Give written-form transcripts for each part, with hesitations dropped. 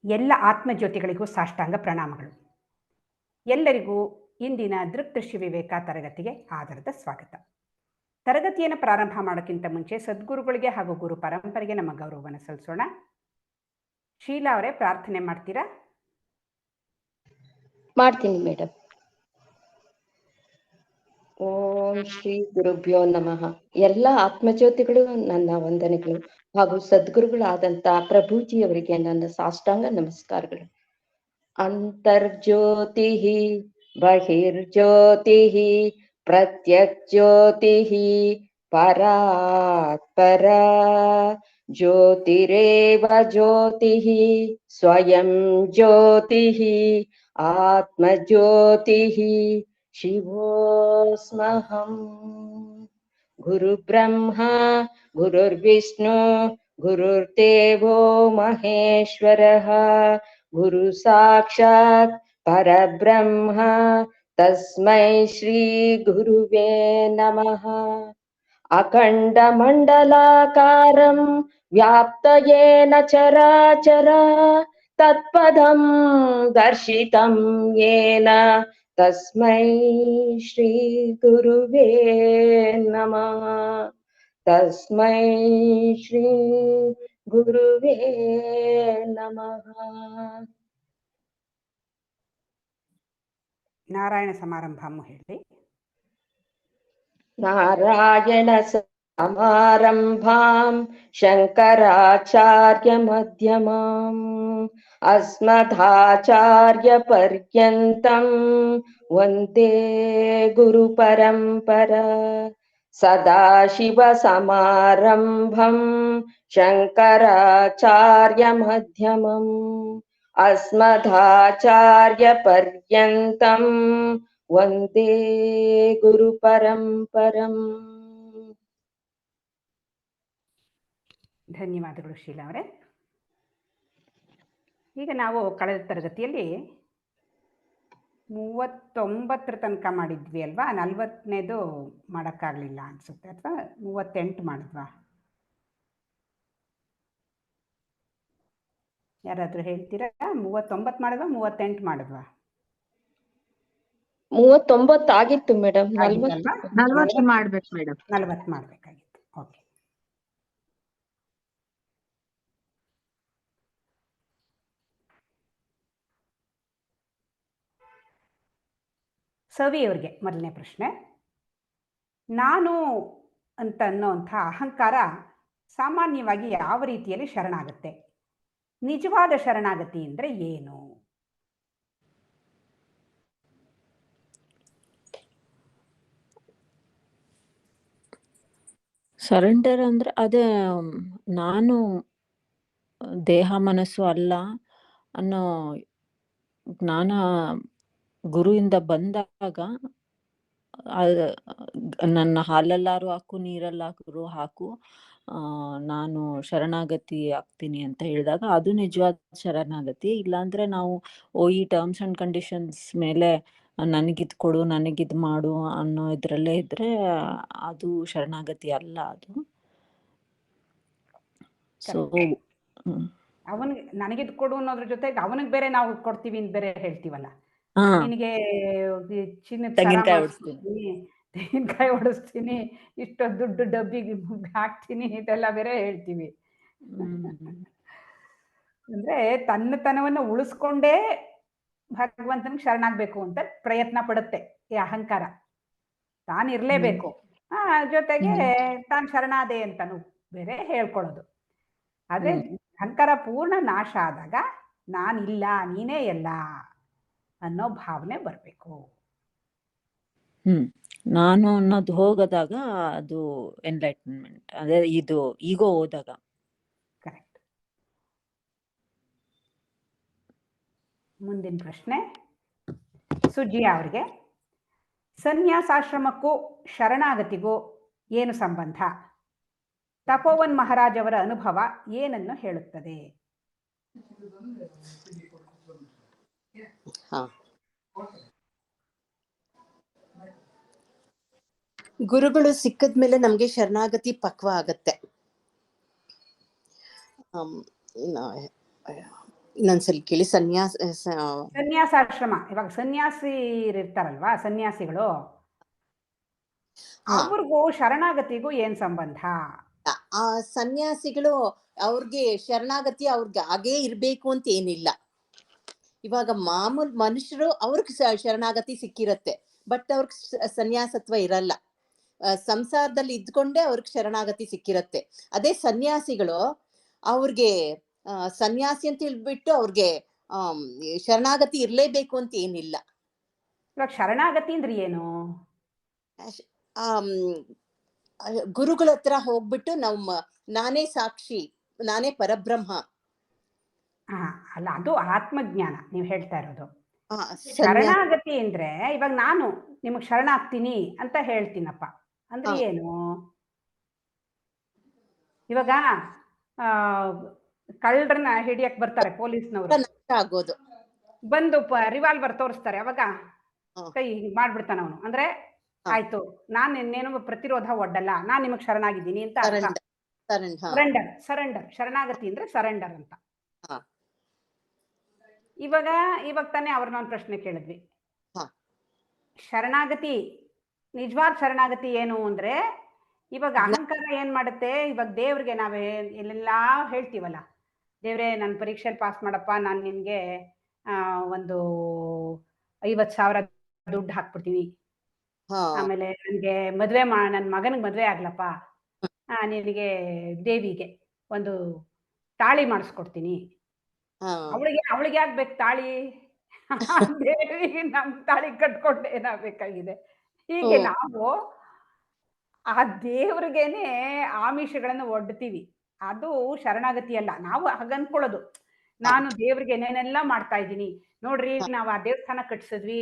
ಎಲ್ಲ ಆತ್ಮಜ್ಯೋತಿಗಳಿಗೂ ಸಾಷ್ಟಾಂಗ ಪ್ರಣಾಮಗಳು. ಎಲ್ಲರಿಗೂ ಇಂದಿನ ದೃಕ್ದೃಶ್ಯ ವಿವೇಕ ತರಗತಿಗೆ ಆಧಾರದ ಸ್ವಾಗತ. ತರಗತಿಯನ್ನು ಪ್ರಾರಂಭ ಮಾಡೋಕ್ಕಿಂತ ಮುಂಚೆ ಸದ್ಗುರುಗಳಿಗೆ ಹಾಗೂ ಗುರು ಪರಂಪರೆಗೆ ನಮ್ಮ ಗೌರವವನ್ನು ಸಲ್ಲಿಸೋಣ. ಶೀಲಾ ಅವರೇ, ಪ್ರಾರ್ಥನೆ ಮಾಡ್ತೀರಾ? ಮಾಡ್ತೀನಿ ಮೇಡಮ್. ಓಂ ಶ್ರೀ ಗುರುಭ್ಯೋ ನಮಃ. ಎಲ್ಲ ಆತ್ಮಜ್ಯೋತಿಗಳು ನನ್ನ ವಂದನೆಗಳು ಹಾಗೂ ಸದ್ಗುರುಗಳಾದಂತ ಪ್ರಭುಜಿಯವರಿಗೆ ನನ್ನ ಸಾಷ್ಟಾಂಗ ನಮಸ್ಕಾರಗಳು. ಅಂತರ್ಜ್ಯೋತಿ ಬಹಿರ್ಜ್ಯೋತಿ ಪ್ರತ್ಯಜ್ಯೋತಿ ಪರಾತ್ಪರ ಜ್ಯೋತಿರೇವ ಜ್ಯೋತಿ ಸ್ವಯಂ ಜ್ಯೋತಿ ಆತ್ಮಜ್ಯೋತಿ ಶಿವೋಸ್ಮಹಂ. ಗುರು ಬ್ರಹ್ಮ ಗುರುರ್ವಿಷ್ಣು ಗುರುರ್ದೇವೋ ಮಹೇಶ್ವರಃ ಗುರು ಸಾಕ್ಷಾತ್ ಪರಬ್ರಹ್ಮ ತಸ್ಮೈ ಶ್ರೀ ಗುರುವೇ ನಮಃ. ಅಖಂಡ ಮಂಡಲಾಕಾರಂ ವ್ಯಾಪ್ತಯೇನ ಚರಾಚರ ತತ್ಪದಂ ದರ್ಶಿತಂ ಯೇನ ತಸ್ಮೈ ಶ್ರೀ ಗುರುವೇ ನಮಃ. ತಸ್ಮೈ ಶ್ರೀ ಗುರುವೇ ನಮಃ. ನಾರಾಯಣ ಸಮಾರಂಭಂ ಹೇಳಿ. ನಾರಾಯಣ ಸಮಾರಂಭಾಂ ಶಂಕರಾಚಾರ್ಯ ಮಧ್ಯಮಾಂ ಅಸ್ಮದಾಚಾರ್ಯ ಪರ್ಯಂತಂ ವಂದೇ ಗುರು ಪರಂಪರಾ. ಸದಾಶಿವ ಸಮಾರಂಭಂ ಶಂಕರಾಚಾರ್ಯ ಮಧ್ಯಮಂ ಅಸ್ಮದಾಚಾರ್ಯ ಪರ್ಯಂತಂ ವಂದೇ ಗುರು ಪರಂಪರಂ. ಧನ್ಯವಾದಗಳು ಶೀಲಾ ಅವರೇ. ಈಗ ನಾವು ಕಳೆದ ತರಗತಿಯಲ್ಲಿ 39 ತನಕ ಮಾಡಿದ್ವಿ ಅಲ್ವಾ? 40ನೇದು ಮಾಡೋಕ್ಕಾಗಲಿಲ್ಲ ಅನಿಸುತ್ತೆ, ಅಥವಾ 38 ಮಾಡಿದ್ವಾ? ಯಾರಾದರೂ ಹೇಳ್ತೀರಾ? 39 ಮಾಡಿದ್ವಾ 38 ಮಾಡಿದ್ವಾ? 39 ಆಗಿತ್ತು ಮೇಡಮ್. 40 ಮಾಡ್ಬೇಕು ಮೇಡಮ್. 40 ಮಾಡಬೇಕಾಗಿತ್ತು. ಓಕೆ. ಸವಿಯವ್ರಿಗೆ ಮೊದಲನೇ ಪ್ರಶ್ನೆ. ನಾನು ಅಂತ ಅನ್ನೋಂಥ ಅಹಂಕಾರ ಸಾಮಾನ್ಯವಾಗಿ ಯಾವ ರೀತಿಯಲ್ಲಿ ಶರಣಾಗುತ್ತೆ? ನಿಜವಾದ ಶರಣಾಗತಿ ಅಂದರೆ ಏನು? ಸರೆಂಡರ್ ಅಂದ್ರೆ ಅದೇ ನಾನು ದೇಹ ಮನಸ್ಸು ಅಲ್ಲ ಅನ್ನೋ ಜ್ಞಾನ ಗುರುವಿಂದ ಬಂದಾಗ ನನ್ನ ಹಾಲಲ್ಲಾರು ಹಾಕು ನೀರಲ್ಲಾರು ಹಾಕು ನಾನು ಶರಣಾಗತಿ ಆಗ್ತೀನಿ ಅಂತ ಹೇಳಿದಾಗ ಅದು ನಿಜವಾದ ಶರಣಾಗತಿ. ಇಲ್ಲಾಂದ್ರೆ ನಾವು ಈ ಟರ್ಮ್ಸ್ ಅಂಡ್ ಕಂಡೀಷನ್ಸ್ ಮೇಲೆ ನನಗಿದ್ ಕೊಡು ನನಗಿದ್ ಮಾಡು ಅನ್ನೋ ಇದ್ರಲ್ಲೇ ಇದ್ರೆ ಅದು ಶರಣಾಗತಿ ಅಲ್ಲ. ಅದು ಸೊ ಅವನಿಗೆ ನನಗಿದ್ ಕೊಡು ಅನ್ನೋದ್ರ ಜೊತೆಗೆ ಅವನಿಗೆ ಬೇರೆ ನಾವು ಕೊಡ್ತೀವಿ ಅಂತ ಬೇರೆ ಹೇಳ್ತೀವಲ್ಲ. ನಿನಗೆ ಚಿನ್ನದ ತೆಂಗಿನಕಾಯಿ ಹೊಡಿಸ್ತೀನಿ, ಇಷ್ಟು ದುಡ್ಡು ಡಬ್ಬಿಗೆ ಹಾಕ್ತೀನಿ, ಇದೆಲ್ಲ ಬೇರೆ ಹೇಳ್ತೀವಿ. ಅಂದ್ರೆ ತನ್ನತನವನ್ನು ಉಳಿಸ್ಕೊಂಡೇ ಭಗವಂತನಿಗೆ ಶರಣಾಗಬೇಕು ಅಂತ ಪ್ರಯತ್ನ ಪಡುತ್ತೆ ಈ ಅಹಂಕಾರ. ತಾನಿರ್ಲೇಬೇಕು, ಜೊತೆಗೆ ತಾನು ಶರಣಾದೆ ಅಂತಾನು ಬೇರೆ ಹೇಳ್ಕೊಳ್ಳೋದು. ಆದ್ರೆ ಅಹಂಕಾರ ಪೂರ್ಣ ನಾಶ ಆದಾಗ ನಾನಿಲ್ಲ ನೀನೇ ಎಲ್ಲ ಅನ್ನೋ ಭಾವನೆ ಬರಬೇಕು. ನಾನು ಅನ್ನೋದು ಹೋಗದಾಗ ಅದು ಎನ್ಲೈಟ್ಮೆಂಟ್, ಅದೇ ಇದು ಈಗೋ ಹೋದಾಗ. ಕರೆಕ್ಟ್. ಮುಂದಿನ ಪ್ರಶ್ನೆ ಸುಜಿಯಾ ಅವರಿಗೆ. ಸನ್ಯಾಸಾಶ್ರಮಕ್ಕೂ ಶರಣಾಗತಿಗೂ ಏನು ಸಂಬಂಧ? ತಪೋವನ್ ಮಹಾರಾಜ್ ಅವರ ಅನುಭವ ಏನನ್ನು ಹೇಳುತ್ತದೆ? ಗುರುಗಳು ಸಿಕ್ಕದ್ಮೇಲೆ ನಮ್ಗೆ ಶರಣಾಗತಿ ಪಕ್ವ ಆಗತ್ತೆ. ಇನ್ನೊಂದ್ಸಲಿ ಕೇಳಿ. ಸನ್ಯಾಸಾಶ್ರಮ, ಇವಾಗ ಸನ್ಯಾಸಿ ಇರ್ತಾರಲ್ವಾ, ಸನ್ಯಾಸಿಗಳು, ಹಾ, ಅವ್ರಿಗೂ ಶರಣಾಗತಿಗೂ ಏನ್ ಸಂಬಂಧ? ಆ ಸನ್ಯಾಸಿಗಳು ಅವ್ರಿಗೆ ಶರಣಾಗತಿ ಅವ್ರಿಗೆ ಹಾಗೇ ಇರ್ಬೇಕು ಅಂತ ಏನಿಲ್ಲ. ಇವಾಗ ಮಾಮೂಲ್ ಮನುಷ್ಯರು ಅವ್ರಿಗೆ ಶರಣಾಗತಿ ಸಿಕ್ಕಿರತ್ತೆ, ಬಟ್ ಅವ್ರಿಗೆ ಸನ್ಯಾಸತ್ವ ಇರಲ್ಲ. ಸಂಸಾರದಲ್ಲಿ ಇದ್ಕೊಂಡೇ ಅವ್ರಿಗೆ ಶರಣಾಗತಿ ಸಿಕ್ಕಿರತ್ತೆ. ಅದೇ ಸನ್ಯಾಸಿಗಳು ಅವ್ರಿಗೆ ಸನ್ಯಾಸಿ ಅಂತ ಹೇಳ್ಬಿಟ್ಟು ಅವ್ರಿಗೆ ಶರಣಾಗತಿ ಇರ್ಲೇಬೇಕು ಅಂತ ಏನಿಲ್ಲ. ಇವಾಗ ಶರಣಾಗತಿ ಅಂದ್ರೆ ಏನು? ಗುರುಗಳ ಹತ್ರ ಹೋಗ್ಬಿಟ್ಟು ನಾನೇ ಸಾಕ್ಷಿ, ನಾನೇ ಪರಬ್ರಹ್ಮ. ಅಲ್ಲ, ಅದು ಆತ್ಮಜ್ಞಾನ ನೀವು ಹೇಳ್ತಾ ಇರೋದು. ಸನ್ಯಾಸ ಶರಣಾಗತಿ ಅಂದ್ರೆ ಇವಾಗ ನಾನು ನಿಮಗ್ ಶರಣಾಗ್ತೀನಿ ಅಂತ ಹೇಳ್ತೀನಪ್ಪ ಅಂದ್ರೆ ಏನು? ಇವಾಗ ಕಳ್ಳರನ್ನ ಹಿಡಿಯಕ್ ಬರ್ತಾರೆ ಪೊಲೀಸ್ನವರು, ಆಗೋದು. ಬಂದು ರಿವಾಲ್ವರ್ ತೋರಿಸ್ತಾರೆ, ಅವಾಗ ಕೈ ಮಾಡ್ಬಿಡ್ತಾನ ಅವನು. ಅಂದ್ರೆ ಆಯ್ತು, ನಾನ್ ಇನ್ನೇನು ಪ್ರತಿರೋಧ ಒಡ್ಡಲ್ಲ, ನಾನ್ ನಿಮಗ್ ಶರಣಾಗಿದ್ದೀನಿ ಅಂತ ಅರ್ಥ. ಸರೆಂಡರ್. ಶರಣಾಗತಿ ಅಂದ್ರೆ ಸರೆಂಡರ್ ಅಂತ. ಇವಾಗ ತಾನೇ ಅವ್ರನ್ನ ಒಂದು ಪ್ರಶ್ನೆ ಕೇಳಿದ್ವಿ. ಶರಣಾಗತಿ, ನಿಜವಾದ ಶರಣಾಗತಿ ಏನು ಅಂದ್ರೆ, ಇವಾಗ ಅಹಂಕಾರ ಏನ್ ಮಾಡುತ್ತೆ, ಇವಾಗ ದೇವ್ರಿಗೆ ನಾವೇ ಎಲ್ಲೆಲ್ಲಾ ಹೇಳ್ತೀವಲ್ಲ, ದೇವ್ರೆ ನನ್ನ ಪರೀಕ್ಷೆಯಲ್ಲಿ ಪಾಸ್ ಮಾಡಪ್ಪ, ನಾನು ನಿನ್ಗೆ ಒಂದು 50,000 ದುಡ್ಡು ಹಾಕ್ಬಿಡ್ತೀನಿ, ಆಮೇಲೆ ನನ್ಗೆ ಮದ್ವೆ ನನ್ನ ಮಗನಿಗೆ ಮದ್ವೆ ಆಗ್ಲಪ್ಪ, ನಿನಗೆ ದೇವಿಗೆ ಒಂದು ತಾಳಿ ಮಾಡಿಸ್ಕೊಡ್ತೀನಿ. ಅವಳಿಗೆ ಆಗ್ಬೇಕು ತಾಳಿ, ದೇವಿಗೆ ನಮ್ ತಾಳಿ ಕಟ್ಕೊಂಡು ಏನಾಗಬೇಕಾಗಿದೆ. ಹೀಗೆ ನಾವು ಆ ದೇವ್ರಿಗೇನೆ ಆಮಿಷಗಳನ್ನು ಒಡ್ತೀವಿ. ಅದು ಶರಣಾಗತಿ ಅಲ್ಲ. ನಾವು ಹಾಗನ್ಕೊಳ್ಳೋದು, ನಾನು ದೇವ್ರಿಗೆ ಏನೇನೆಲ್ಲ ಮಾಡ್ತಾ ಇದ್ದೀನಿ ನೋಡ್ರಿ, ನಾವು ಆ ದೇವಸ್ಥಾನ ಕಟ್ಸಿದ್ವಿ,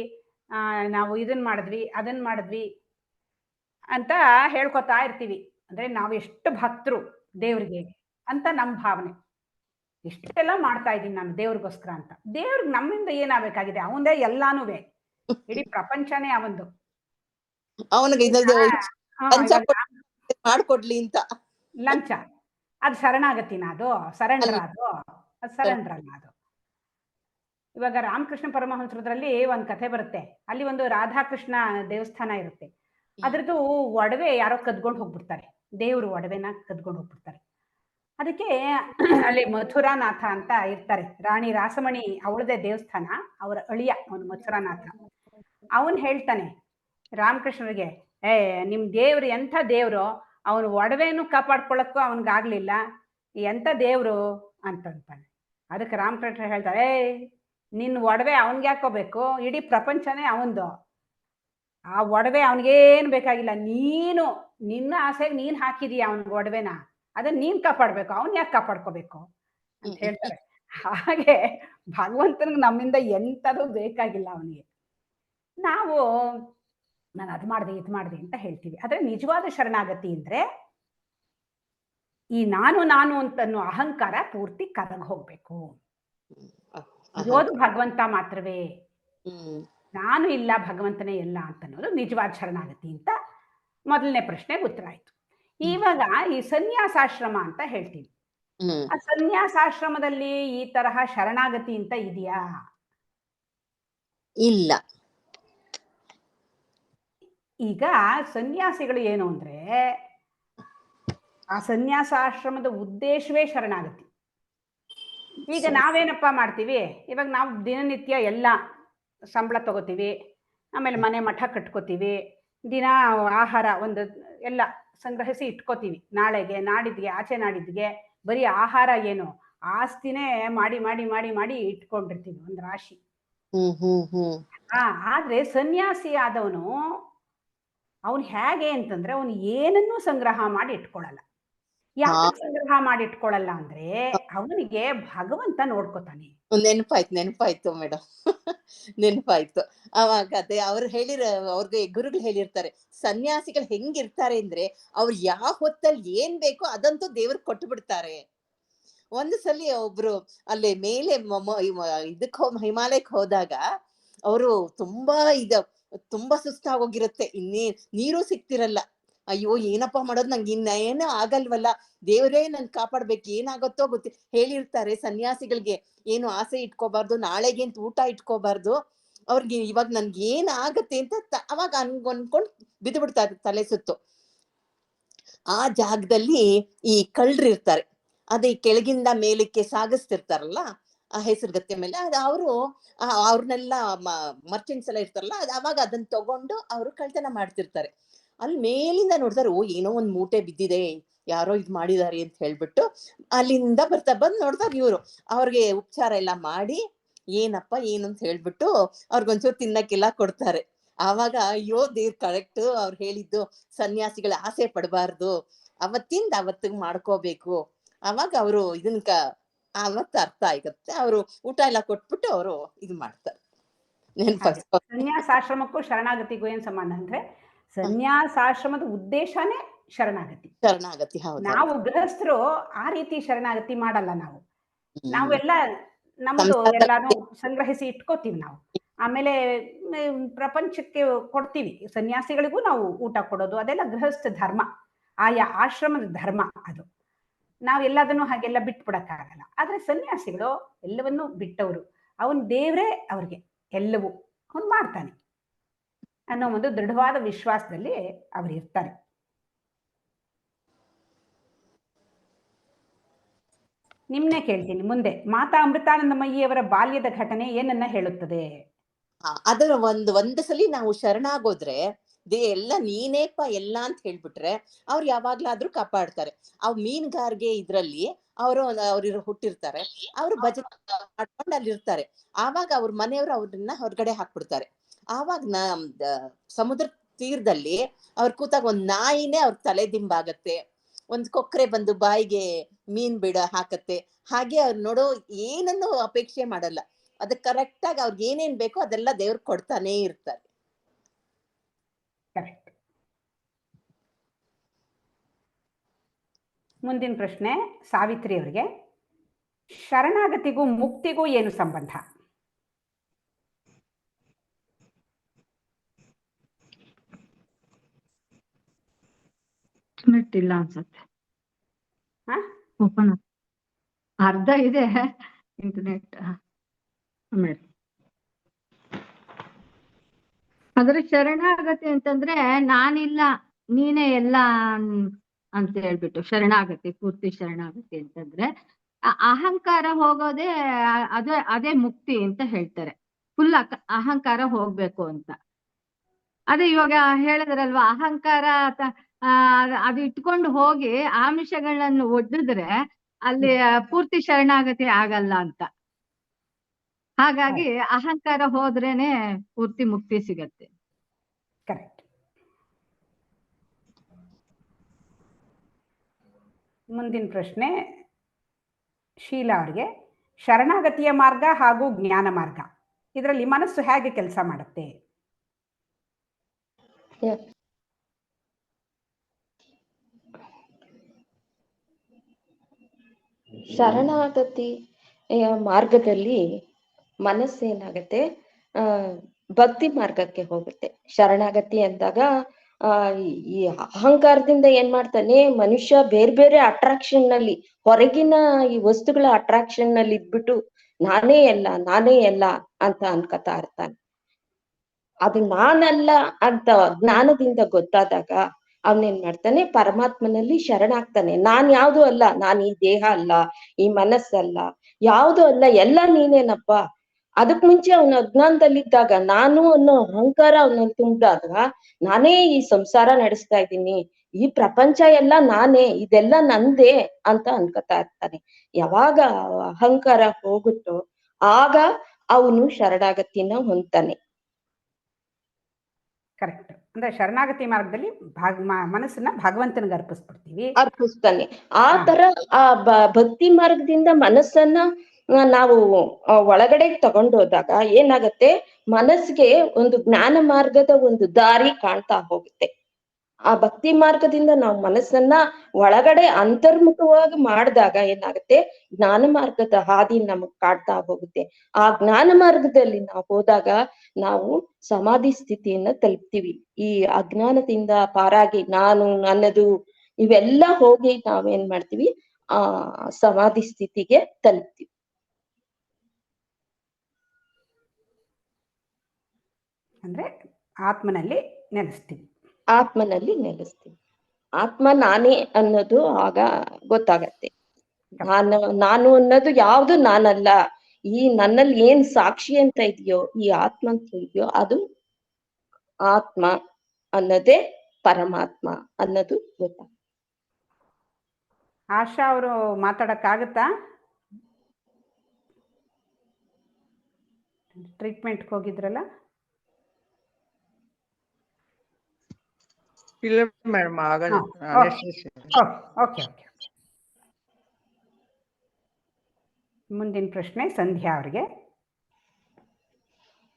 ನಾವು ಇದನ್ ಮಾಡಿದ್ವಿ, ಅದನ್ ಮಾಡಿದ್ವಿ ಅಂತ ಹೇಳ್ಕೊತಾ ಇರ್ತೀವಿ. ಅಂದ್ರೆ ನಾವು ಎಷ್ಟು ಭಕ್ತರು ದೇವ್ರಿಗೆ ಅಂತ ನಮ್ ಭಾವನೆ. ಇಷ್ಟೆಲ್ಲ ಮಾಡ್ತಾ ಇದ್ದೀನಿ ನಾನು ದೇವ್ರಿಗೋಸ್ಕರ ಅಂತ. ದೇವ್ರಿಗೆ ನಮ್ಮಿಂದ ಏನಾಗಬೇಕಾಗಿದೆ? ಅವಂದೇ ಎಲ್ಲಾನುವೆ, ಇಡೀ ಪ್ರಪಂಚನೇ ಅವಂದು. ಮಾಡ್ಕೊಡ್ಲಿ ಅಂತ ಲಂಚ. ಅದು ಶರಣಾಗತಿನ? ಅದು ಸರೆಂಡರ್? ಅದು ಸರೆಂಡರ್ ಅಲ್ಲ. ಅದು ಇವಾಗ ರಾಮಕೃಷ್ಣ ಪರಮಹಂಸರದ್ರಲ್ಲಿ ಒಂದ್ ಕಥೆ ಬರುತ್ತೆ. ಅಲ್ಲಿ ಒಂದು ರಾಧಾಕೃಷ್ಣ ದೇವಸ್ಥಾನ ಇರುತ್ತೆ. ಅದ್ರದ್ದು ಒಡವೆ ಯಾರೋ ಕದ್ಕೊಂಡು ಹೋಗ್ಬಿಡ್ತಾರೆ, ದೇವ್ರು ಒಡವೆನ ಕದ್ಕೊಂಡು ಹೋಗ್ಬಿಡ್ತಾರೆ. ಅದಕ್ಕೆ ಅಲ್ಲಿ ಮಥುರಾನಾಥ ಅಂತ ಇರ್ತಾರೆ, ರಾಣಿ ರಾಸಮಣಿ ಅವಳದೇ ದೇವಸ್ಥಾನ, ಅವರ ಅಳಿಯ ಅವನು ಮಥುರಾನಾಥ. ಅವನ್ ಹೇಳ್ತಾನೆ ರಾಮಕೃಷ್ಣರಿಗೆ, ನಿಮ್ ದೇವ್ರು ಎಂಥ ದೇವ್ರು, ಅವನು ಒಡವೆನೂ ಕಾಪಾಡ್ಕೊಳಕ್ಕೂ ಅವನ್ಗಾಗ್ಲಿಲ್ಲ, ಎಂಥ ದೇವ್ರು ಅಂತಂತಾನೆ. ಅದಕ್ಕೆ ರಾಮಕೃಷ್ಣ ಹೇಳ್ತಾರೆ, ನಿನ್ನ ಒಡವೆ ಅವನ್ಗೆ ಹಾಕೋಬೇಕು, ಇಡೀ ಪ್ರಪಂಚನೇ ಅವಂದು, ಆ ಒಡವೆ ಅವನಿಗೇನು ಬೇಕಾಗಿಲ್ಲ, ನೀನು ನಿನ್ನ ಆಸೆಗೆ ನೀನ್ ಹಾಕಿದೀಯ ಅವನ್ಗೆ ಒಡವೆನ, ಅದನ್ನ ನೀನ್ ಕಾಪಾಡ್ಬೇಕು, ಅವನ್ ಯಾಕೆ ಕಾಪಾಡ್ಕೋಬೇಕು ಅಂತ ಹೇಳ್ತಾರೆ. ಹಾಗೆ ಭಗವಂತನಿಗೆ ನಮ್ಮಿಂದ ಎಂಥದೂ ಬೇಕಾಗಿಲ್ಲ ಅವನಿಗೆ. ನಾವು ನಾನು ಅದು ಮಾಡಿದೆ ಇದು ಮಾಡಿದೆ ಅಂತ ಹೇಳ್ತೀವಿ. ಆದ್ರೆ ನಿಜವಾದ ಶರಣಾಗತಿ ಅಂದ್ರೆ ಈ ನಾನು ಅಂತನ್ನೋ ಅಹಂಕಾರ ಪೂರ್ತಿ ಕರಗ್ ಹೋಗ್ಬೇಕು. ಇರೋದು ಭಗವಂತ ಮಾತ್ರವೇ, ನಾನು ಇಲ್ಲ, ಭಗವಂತನೇ ಎಲ್ಲ ಅಂತನ್ನೋದು ನಿಜವಾದ ಶರಣಾಗತಿ ಅಂತ ಮೊದಲನೇ ಪ್ರಶ್ನೆಗೆ ಉತ್ತರ ಆಯ್ತು. ಇವಾಗ ಈ ಸನ್ಯಾಸಾಶ್ರಮ ಅಂತ ಹೇಳ್ತೀವಿ. ಆ ಸನ್ಯಾಸಾಶ್ರಮದಲ್ಲಿ ಈ ತರಹ ಶರಣಾಗತಿ ಅಂತ ಇದೆಯಾ? ಇಲ್ಲ. ಈಗ ಸನ್ಯಾಸಿಗಳು ಏನು ಅಂದ್ರೆ, ಆ ಸನ್ಯಾಸಾಶ್ರಮದ ಉದ್ದೇಶವೇ ಶರಣಾಗತಿ. ಈಗ ನಾವೇನಪ್ಪ ಮಾಡ್ತೀವಿ, ಇವಾಗ ನಾವು ದಿನನಿತ್ಯ ಎಲ್ಲ ಸಂಬಳ ತಗೋತೀವಿ, ಆಮೇಲೆ ಮನೆ ಮಠ ಕಟ್ಕೋತೀವಿ, ದಿನ ಆಹಾರ ಒಂದು ಎಲ್ಲ ಸಂಗ್ರಹಿಸಿ ಇಟ್ಕೋತೀವಿ, ನಾಳೆಗೆ ನಾಡಿದ್ಗೆ ಆಚೆ ನಾಡಿದ್ಗೆ. ಬರೀ ಆಹಾರ ಏನು, ಆಸ್ತಿನೇ ಮಾಡಿ ಮಾಡಿ ಮಾಡಿ ಮಾಡಿ ಇಟ್ಕೊಂಡಿರ್ತೀವಿ ಒಂದು ರಾಶಿ. ಆದ್ರೆ ಸನ್ಯಾಸಿ ಆದವನು ಅವನು ಹೇಗೆ ಅಂತಂದ್ರೆ, ಅವನು ಏನನ್ನೂ ಸಂಗ್ರಹ ಮಾಡಿ ಇಟ್ಕೊಳ್ಳಲ್ಲ. ಯಾಕೆ ಸಂಗ್ರಹ ಮಾಡಿ ಇಟ್ಕೊಳ್ಳಲ್ಲ ಅಂದ್ರೆ, ಅವನಿಗೆ ಭಗವಂತ ನೋಡ್ಕೋತಾನೆ. ನೆನಪಾಯ್ತು ಮೇಡಮ್, ನೆನಪಾಯ್ತು. ಅವಾಗ ಅದೇ ಅವ್ರು ಅವ್ರಿಗೆ ಗುರುಗಳು ಹೇಳಿರ್ತಾರೆ, ಸನ್ಯಾಸಿಗಳು ಹೆಂಗಿರ್ತಾರೆ ಅಂದ್ರೆ, ಅವ್ರು ಯಾವ ಹೊತ್ತಲ್ಲಿ ಏನ್ ಬೇಕೋ ಅದಂತೂ ದೇವ್ರಿಗೆ ಕೊಟ್ಟು ಬಿಡ್ತಾರೆ. ಒಂದು ಸಲ ಒಬ್ರು ಅಲ್ಲಿ ಮೇಲೆ ಇದಕ್ ಹಿಮಾಲಯಕ್ಕೆ ಹೋದಾಗ ಅವರು ತುಂಬಾ ಸುಸ್ತಾಗೋಗಿರುತ್ತೆ, ನೀರು ಸಿಕ್ತಿರಲ್ಲ. ಅಯ್ಯೋ ಏನಪ್ಪ ಮಾಡೋದು, ನಂಗೆ ಇನ್ನೇನು ಆಗಲ್ವಲ್ಲ, ದೇವರೇ ನನ್ ಕಾಪಾಡ್ಬೇಕು, ಏನಾಗತ್ತೋ ಹೇಳಿರ್ತಾರೆ ಸನ್ಯಾಸಿಗಳಿಗೆ. ಏನು ಆಸೆ ಇಟ್ಕೋಬಾರ್ದು, ನಾಳೆಗೆ ಅಂತ ಊಟ ಇಟ್ಕೋಬಾರ್ದು, ಅವ್ರಿಗೆ ಇವಾಗ ನನ್ಗೆ ಏನ್ ಆಗತ್ತೆ ಅಂತ ಅವಾಗ ಅನ್ಕೊಂಡ್ ಬಿದ್ದು ಬಿಡ್ತಾರೆ ತಲೆ ಸುತ್ತು. ಆ ಜಾಗದಲ್ಲಿ ಈ ಕಳ್ರು ಇರ್ತಾರೆ, ಅದೇ ಕೆಳಗಿಂದ ಮೇಲಕ್ಕೆ ಸಾಗಿಸ್ತಿರ್ತಾರಲ್ಲ ಆ ಹೆಸರುಗತ್ತೆ ಮೇಲೆ, ಅವರು ಅವ್ರನ್ನೆಲ್ಲ ಮರ್ಚೆಂಟ್ಸ್ ಎಲ್ಲ ಇರ್ತಾರಲ್ಲ, ಅವಾಗ ಅದನ್ನ ತಗೊಂಡು ಅವರು ಕಳ್ತನ ಮಾಡ್ತಿರ್ತಾರೆ. ಅಲ್ಲಿ ಮೇಲಿಂದ ನೋಡ್ತಾರೆ, ಓ ಏನೋ ಒಂದ್ ಮೂಟೆ ಬಿದ್ದಿದೆ, ಯಾರೋ ಇದ್ ಮಾಡಿದಾರೆ ಅಂತ ಹೇಳ್ಬಿಟ್ಟು ಅಲ್ಲಿಂದ ಬಂದ್ ನೋಡ್ತಾರೆ ಇವ್ರು. ಅವ್ರಿಗೆ ಉಪಚಾರ ಎಲ್ಲ ಮಾಡಿ ಏನಪ್ಪ ಏನು ಅಂತ ಹೇಳ್ಬಿಟ್ಟು ಅವ್ರಿಗೊಂಚೂರು ತಿನ್ನಕ್ಕೆಲ್ಲ ಕೊಡ್ತಾರೆ. ಆವಾಗ ಅಯ್ಯೋ ದೇವ್ರ ಕರೆಕ್ಟ್ ಅವ್ರು ಹೇಳಿದ್ದು, ಸನ್ಯಾಸಿಗಳ ಆಸೆ ಪಡಬಾರ್ದು, ಅವತ್ತಿಂದ ಅವತ್ತಿಗೆ ಮಾಡ್ಕೋಬೇಕು. ಅವಾಗ ಅವರು ಇದನ್ನ ಅವತ್ತು ಅರ್ಥ ಆಗತ್ತೆ. ಅವರು ಊಟ ಎಲ್ಲ ಕೊಟ್ಬಿಟ್ಟು ಅವರು ಇದು ಮಾಡ್ತಾರೆ. ಸನ್ಯಾಸಾಶ್ರಮಕ್ಕೂ ಶರಣಾಗತಿಗೂ ಏನ್ ಸಂಬಂಧ ಅಂದ್ರೆ, ಸನ್ಯಾಸಾಶ್ರಮದ ಉದ್ದೇಶನೇ ಶರಣಾಗತಿ. ಹೌದು. ನಾವು ಗೃಹಸ್ಥರು ಆ ರೀತಿ ಶರಣಾಗತಿ ಮಾಡಲ್ಲ. ನಾವೆಲ್ಲ ನಮ್ದು ಎಲ್ಲಾನು ಸಂಗ್ರಹಿಸಿ ಇಟ್ಕೋತೀವಿ ನಾವು. ಆಮೇಲೆ ಪ್ರಪಂಚಕ್ಕೆ ಕೊಡ್ತೀವಿ. ಸನ್ಯಾಸಿಗಳಿಗೂ ನಾವು ಊಟ ಕೊಡೋದು ಅದೆಲ್ಲ ಗೃಹಸ್ಥ ಧರ್ಮ, ಆಯಾ ಆಶ್ರಮದ ಧರ್ಮ ಅದು. ನಾವೆಲ್ಲದನ್ನು ಹಾಗೆಲ್ಲ ಬಿಟ್ಬಿಡಕ್ಕಾಗಲ್ಲ. ಆದ್ರೆ ಸನ್ಯಾಸಿಗಳು ಎಲ್ಲವನ್ನೂ ಬಿಟ್ಟವರು, ಅವನ್ ದೇವ್ರೇ ಅವ್ರಿಗೆ ಎಲ್ಲವೂ ಅವನು ಮಾಡ್ತಾನೆ ಅನ್ನೋ ಒಂದು ದೃಢವಾದ ವಿಶ್ವಾಸದಲ್ಲಿ ಅವರು ಇರ್ತಾರೆ. ನಿಮ್ನೆ ಕೇಳ್ತೀನಿ ಮುಂದೆ, ಮಾತಾ ಅಮೃತಾನಂದಮಯ್ಯಿಯವರ ಬಾಲ್ಯದ ಘಟನೆ ಏನನ್ನ ಹೇಳುತ್ತದೆ? ಅದರ ಒಂದು ಸಲಿ ನಾವು ಶರಣಾಗೋದ್ರೆ ಎಲ್ಲ ನೀನೇಪ್ಪ ಎಲ್ಲ ಅಂತ ಹೇಳ್ಬಿಟ್ರೆ ಅವ್ರು ಯಾವಾಗ್ಲಾದ್ರೂ ಕಾಪಾಡ್ತಾರೆ. ಅವ್ ಮೀನುಗಾರಿಕೆ ಇದ್ರಲ್ಲಿ ಅವ್ರು ಹುಟ್ಟಿರ್ತಾರೆ, ಅವ್ರು ಭಜನೆ ಮಾಡ್ಕೊಂಡು ಅಲ್ಲಿರ್ತಾರೆ. ಆವಾಗ ಅವ್ರ ಮನೆಯವರು ಅವ್ರನ್ನ ಹೊರಗಡೆ ಹಾಕ್ಬಿಡ್ತಾರೆ. ಆವಾಗ ಸಮುದ್ರ ತೀರದಲ್ಲಿ ಅವ್ರ ಕೂತಾಗ ಒಂದ್ ನಾಯಿನೇ ಅವ್ರ ತಲೆ ದಿಂಬಾಗತ್ತೆ, ಒಂದ್ ಕೊಕ್ರೆ ಬಂದು ಬಾಯಿಗೆ ಮೀನ್ ಹಾಕತ್ತೆ. ಹಾಗೆ ಅವ್ರು ನೋಡೋ ಏನನ್ನು ಅಪೇಕ್ಷೆ ಮಾಡಲ್ಲ, ಅದಕ್ಕೆ ಕರೆಕ್ಟ್ ಆಗಿ ಅವ್ರಿಗೆ ಏನೇನ್ ಬೇಕೋ ಅದೆಲ್ಲ ದೇವ್ರು ಕೊಡ್ತಾನೆ ಇರ್ತಾರೆ. ಕರೆಕ್ಟ್. ಮುಂದಿನ ಪ್ರಶ್ನೆ ಸಾವಿತ್ರಿ ಅವರಿಗೆ, ಶರಣಾಗತಿಗೂ ಮುಕ್ತಿಗೂ ಏನು ಸಂಬಂಧ? ಇಲ್ಲ ಅನ್ಸತ್ತೆ. ಓಪನ್ ಅರ್ಧ ಇದೆ ಇಂಟರ್ನೆಟ್. ಆದ್ರೆ ಶರಣಾಗತಿ ಅಂತಂದ್ರೆ ನಾನಿಲ್ಲ ನೀನೇ ಎಲ್ಲ ಅಂತ ಹೇಳ್ಬಿಟ್ಟು ಶರಣಾಗತಿ, ಪೂರ್ತಿ ಶರಣಾಗತಿ ಅಂತಂದ್ರೆ ಅಹಂಕಾರ ಹೋಗೋದೇ ಅದೇ ಮುಕ್ತಿ ಅಂತ ಹೇಳ್ತಾರೆ. ಫುಲ್ ಅಹಂಕಾರ ಹೋಗ್ಬೇಕು ಅಂತ. ಅದೇ ಇವಾಗ ಹೇಳಿದ್ರಲ್ವಾ, ಅಹಂಕಾರ ಅದು ಇಟ್ಕೊಂಡು ಹೋಗಿ ಆಮಿಷಗಳನ್ನು ಒಡ್ಡಿದ್ರೆ ಅಲ್ಲಿ ಪೂರ್ತಿ ಶರಣಾಗತಿ ಆಗಲ್ಲ ಅಂತ. ಹಾಗಾಗಿ ಅಹಂಕಾರ ಹೋದ್ರೇನೆ ಪೂರ್ತಿ ಮುಕ್ತಿ ಸಿಗತ್ತೆ. ಕರೆಕ್ಟ್. ಮುಂದಿನ ಪ್ರಶ್ನೆ ಶೀಲಾ ಅವರಿಗೆ, ಶರಣಾಗತಿಯ ಮಾರ್ಗ ಹಾಗೂ ಜ್ಞಾನ ಮಾರ್ಗ ಇದರಲ್ಲಿ ಮನಸ್ಸು ಹೇಗೆ ಕೆಲಸ ಮಾಡುತ್ತೆ? ಶರಣಾಗತಿ ಮಾರ್ಗದಲ್ಲಿ ಮನಸ್ಸೇನಾಗತ್ತೆ, ಭಕ್ತಿ ಮಾರ್ಗಕ್ಕೆ ಹೋಗುತ್ತೆ. ಶರಣಾಗತಿ ಅಂದಾಗ ಈ ಅಹಂಕಾರದಿಂದ ಏನ್ ಮಾಡ್ತಾನೆ ಮನುಷ್ಯ, ಬೇರೆ ಬೇರೆ ಅಟ್ರಾಕ್ಷನ್ ನಲ್ಲಿ, ಹೊರಗಿನ ಈ ವಸ್ತುಗಳ ಅಟ್ರಾಕ್ಷನ್ ನಲ್ಲಿ ಇದ್ಬಿಟ್ಟು ನಾನೇ ಎಲ್ಲ ಅಂತ ಅನ್ಕೋತಾ ಇರ್ತಾನೆ. ಅದು ನಾನಲ್ಲ ಅಂತ ಜ್ಞಾನದಿಂದ ಗೊತ್ತಾದಾಗ ಅವನೇನ್ ಮಾಡ್ತಾನೆ, ಪರಮಾತ್ಮನಲ್ಲಿ ಶರಣಾಗ್ತಾನೆ. ನಾನ್ ಯಾವ್ದು ಅಲ್ಲ, ನಾನ್ ಈ ದೇಹ ಅಲ್ಲ, ಈ ಮನಸ್ಸಲ್ಲ, ಯಾವ್ದು ಅಲ್ಲ, ಎಲ್ಲ ನೀನೇನಪ್ಪ. ಅದಕ್ ಮುಂಚೆ ಅವನ ಅಜ್ಞಾನದಲ್ಲಿದ್ದಾಗ ನಾನು ಅನ್ನೋ ಅಹಂಕಾರ ಅವನಲ್ಲಿ ತುಂಬಿದಾಗ ನಾನೇ ಈ ಸಂಸಾರ ನಡೆಸ್ತಾ ಇದ್ದೀನಿ, ಈ ಪ್ರಪಂಚ ಎಲ್ಲ ನಾನೇ, ಇದೆಲ್ಲ ನಂದೇ ಅಂತ ಅನ್ಕೋತಾ ಇರ್ತಾನೆ. ಯಾವಾಗ ಅಹಂಕಾರ ಹೋಗುತ್ತೋ ಆಗ ಅವನು ಶರಣಾಗತಿನ ಹೊಂದ್ತಾನೆ. ಕರೆಕ್ಟ್. ಅಂದ್ರೆ ಶರಣಾಗತಿ ಮಾರ್ಗದಲ್ಲಿ ಮನಸ್ಸನ್ನ ಭಗವಂತನಿಗೆ ಅರ್ಪಿಸ್ತಾನೆ. ಆ ತರ ಆ ಭಕ್ತಿ ಮಾರ್ಗದಿಂದ ಮನಸ್ಸನ್ನ ನಾವು ಒಳಗಡೆ ತಗೊಂಡೋದಾಗ ಏನಾಗತ್ತೆ, ಮನಸ್ಸಿಗೆ ಒಂದು ಜ್ಞಾನ ಮಾರ್ಗದ ಒಂದು ದಾರಿ ಕಾಣ್ತಾ ಹೋಗುತ್ತೆ. ಆ ಭಕ್ತಿ ಮಾರ್ಗದಿಂದ ನಾವು ಮನಸ್ಸನ್ನ ಒಳಗಡೆ ಅಂತರ್ಮುಖವಾಗಿ ಮಾಡಿದಾಗ ಏನಾಗುತ್ತೆ, ಜ್ಞಾನ ಮಾರ್ಗದ ಹಾದಿ ನಮಗ್ ಕಾಡ್ತಾ ಹೋಗುತ್ತೆ. ಆ ಜ್ಞಾನ ಮಾರ್ಗದಲ್ಲಿ ನಾವು ಹೋದಾಗ ನಾವು ಸಮಾಧಿ ಸ್ಥಿತಿಯನ್ನ ತಲುಪ್ತೀವಿ. ಈ ಅಜ್ಞಾನದಿಂದ ಪಾರಾಗಿ ನಾನು ನನ್ನದು ಇವೆಲ್ಲ ಹೋಗಿ ನಾವೇನ್ ಮಾಡ್ತೀವಿ, ಆ ಸಮಾಧಿ ಸ್ಥಿತಿಗೆ ತಲುಪ್ತೀವಿ. ಅಂದ್ರೆ ಆತ್ಮನಲ್ಲಿ ನೆಲೆಸ್ತೀವಿ. ಆತ್ಮನಲ್ಲಿ ನೆಲೆಸ್ತೀವಿ. ಆತ್ಮ ನಾನೇ ಅನ್ನೋದು ಆಗ ಗೊತ್ತಾಗತ್ತೆ. ನಾನು ಅನ್ನೋದು ಯಾವ್ದು ನಾನಲ್ಲ. ಈ ನನ್ನಲ್ಲಿ ಏನ್ ಸಾಕ್ಷಿ ಅಂತ ಇದೆಯೋ, ಈ ಆತ್ಮ ಅಂತ ಇದೆಯೋ, ಅದು ಆತ್ಮ ಅನ್ನೋದೇ ಪರಮಾತ್ಮ ಅನ್ನೋದು ಗೊತ್ತಾಗ. ಆಶಾ ಅವರು ಮಾತಾಡಕ್ಕಾಗತ್ತಾ? ಟ್ರೀಟ್ಮೆಂಟ್ಗೆ ಹೋಗಿದ್ರಲ್ಲ? ಇಲ್ಲ ಮೇಡಮ್, ಆಗಲ್ಲ. ಓಕೆ. ಮುಂದಿನ ಪ್ರಶ್ನೆ ಸಂಧ್ಯಾ ಅವರಿಗೆ.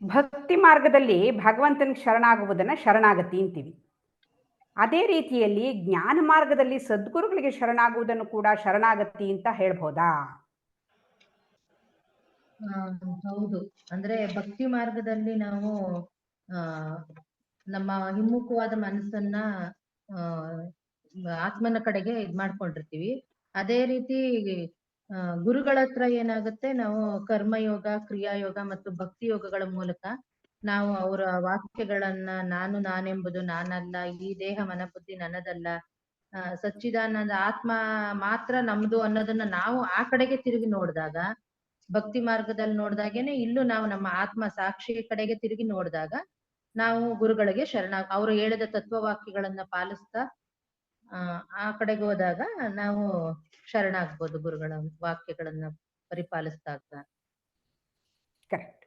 ಭಕ್ತಿ ಮಾರ್ಗದಲ್ಲಿ ಭಗವಂತನಿಗೆ ಶರಣಾಗುವುದನ್ನು ಶರಣಾಗತಿ ಅಂತೀವಿ. ಅದೇ ರೀತಿಯಲ್ಲಿ ಜ್ಞಾನ ಮಾರ್ಗದಲ್ಲಿ ಸದ್ಗುರುಗಳಿಗೆ ಶರಣಾಗುವುದನ್ನು ಕೂಡ ಶರಣಾಗತಿ ಅಂತ ಹೇಳ್ಬೋದಾ? ಹೌದು. ಅಂದ್ರೆ ಭಕ್ತಿ ಮಾರ್ಗದಲ್ಲಿ ನಾವು ನಮ್ಮ ಹಿಮ್ಮುಖವಾದ ಮನಸ್ಸನ್ನ ಆತ್ಮನ ಕಡೆಗೆ ಇದ್ ಮಾಡ್ಕೊಂಡಿರ್ತೀವಿ. ಅದೇ ರೀತಿ ಗುರುಗಳ ಹತ್ರ ಏನಾಗುತ್ತೆ, ನಾವು ಕರ್ಮಯೋಗ, ಕ್ರಿಯಾಯೋಗ ಮತ್ತು ಭಕ್ತಿ ಯೋಗಗಳ ಮೂಲಕ ನಾವು ಅವರ ವಾಕ್ಯಗಳನ್ನ ನಾನೆಂಬುದು ನಾನಲ್ಲ, ಈ ದೇಹ ಮನಬುದ್ಧಿ ನನ್ನದಲ್ಲ, ಸಚ್ಚಿದಾನಂದ ಆತ್ಮ ಮಾತ್ರ ನಮ್ದು ಅನ್ನೋದನ್ನ ನಾವು ಆ ಕಡೆಗೆ ತಿರುಗಿ ನೋಡಿದಾಗ, ಭಕ್ತಿ ಮಾರ್ಗದಲ್ಲಿ ನೋಡ್ದಾಗೇನೆ ಇಲ್ಲೂ ನಾವು ನಮ್ಮ ಆತ್ಮ ಸಾಕ್ಷಿ ಕಡೆಗೆ ತಿರುಗಿ ನೋಡಿದಾಗ ನಾವು ಗುರುಗಳಿಗೆ ಅವರು ಹೇಳಿದ ತತ್ವವಾಕ್ಯಗಳನ್ನ ಪಾಲಿಸ್ತಾ ಆ ಕಡೆಗೆ ಹೋದಾಗ ನಾವು ಶರಣಾಗ್ಬೋದು ಗುರುಗಳ ವಾಕ್ಯಗಳನ್ನ ಪರಿಪಾಲಿಸಿದಾಗ. ಕರೆಕ್ಟ್.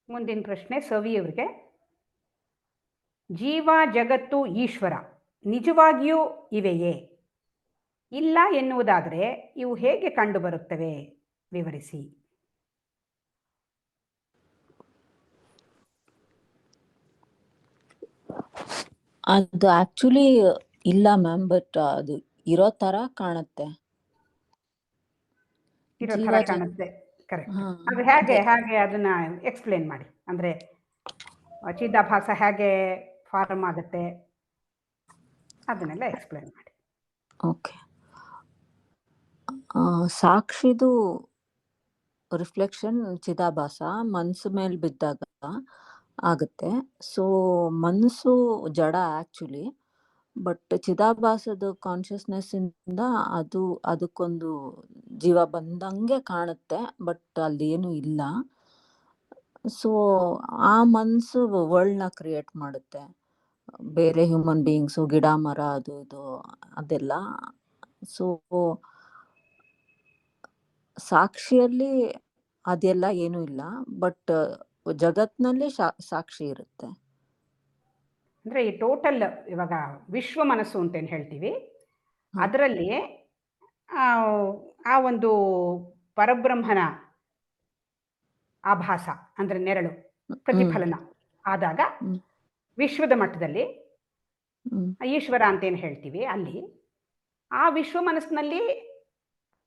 ಮುಂದಿನ ಪ್ರಶ್ನೆ ಸವಿಯವರಿಗೆ. ಜೀವ, ಜಗತ್ತು, ಈಶ್ವರ ನಿಜವಾಗಿಯೂ ಇವೆಯೇ? ಇಲ್ಲ ಎನ್ನುವುದಾದರೆ ಇವು ಹೇಗೆ ಕಂಡುಬರುತ್ತವೆ? ವಿವರಿಸಿ. ಅದು ಆಕ್ಚುಲಿ ಇಲ್ಲ ಮ್ಯಾಮ್, ಬಟ್ ಅದು ಇರೋ ತರ ಕಾಣುತ್ತೆ. ಕರೆಕ್ಟ್. ಅದು ಹೇಗೆ ಅದನ್ನ ಎಕ್ಸ್ಪ್ಲೇನ್ ಮಾಡಿ. ಅಂದ್ರೆ ಚಿದಾಭಾಸ ಹೇಗೆ ಫಾರ್ಮ್ ಆಗುತ್ತೆ ಅದನ್ನೆಲ್ಲ ಎಕ್ಸ್ಪ್ಲೇನ್ ಮಾಡಿ. ಓಕೆ. ಸಾಕ್ಷಿದು ರಿಫ್ಲೆಕ್ಷನ್ ಚಿದಾಭಾಸ ಮನಸ್ಸು ಮೇಲೆ ಬಿದ್ದಾಗ ಆಗುತ್ತೆ. ಸೊ ಮನಸ್ಸು ಜಡ ಆಕ್ಚುಲಿ, ಬಟ್ ಚಿದಾಭಾಸದ ಕಾನ್ಷಿಯಸ್ನೆಸ್ ಇಂದ ಅದಕ್ಕೊಂದು ಜೀವ ಬಂದಂಗೆ ಕಾಣುತ್ತೆ, ಬಟ್ ಅಲ್ಲಿ ಏನು ಇಲ್ಲ. ಸೊ ಆ ಮನಸ್ಸು ವರ್ಲ್ಡ್ನ ಕ್ರಿಯೇಟ್ ಮಾಡುತ್ತೆ, ಬೇರೆ ಹ್ಯೂಮನ್ ಬೀಯಿಂಗ್ಸು, ಗಿಡ ಮರ, ಅದು ಇದು ಅದೆಲ್ಲ. ಸೊ ಸಾಕ್ಷಿಯಲ್ಲಿ ಅದೆಲ್ಲ ಏನೂ ಇಲ್ಲ, ಬಟ್ ಜಗತ್ನಲ್ಲಿ ಸಾಕ್ಷಿ ಇರುತ್ತೆ. ಅಂದ್ರೆ ಈ ಟೋಟಲ್ ಇವಾಗ ವಿಶ್ವ ಮನಸ್ಸು ಅಂತೇನು ಹೇಳ್ತೀವಿ, ಅದರಲ್ಲಿ ಆ ಒಂದು ಪರಬ್ರಹ್ಮನ ಆಭಾಸ ಅಂದ್ರೆ ನೆರಳು ಪ್ರತಿಫಲನ ಆದಾಗ ವಿಶ್ವದ ಮಟ್ಟದಲ್ಲಿ ಈಶ್ವರ ಅಂತೇನು ಹೇಳ್ತೀವಿ, ಅಲ್ಲಿ ಆ ವಿಶ್ವ ಮನಸ್ಸಿನಲ್ಲಿ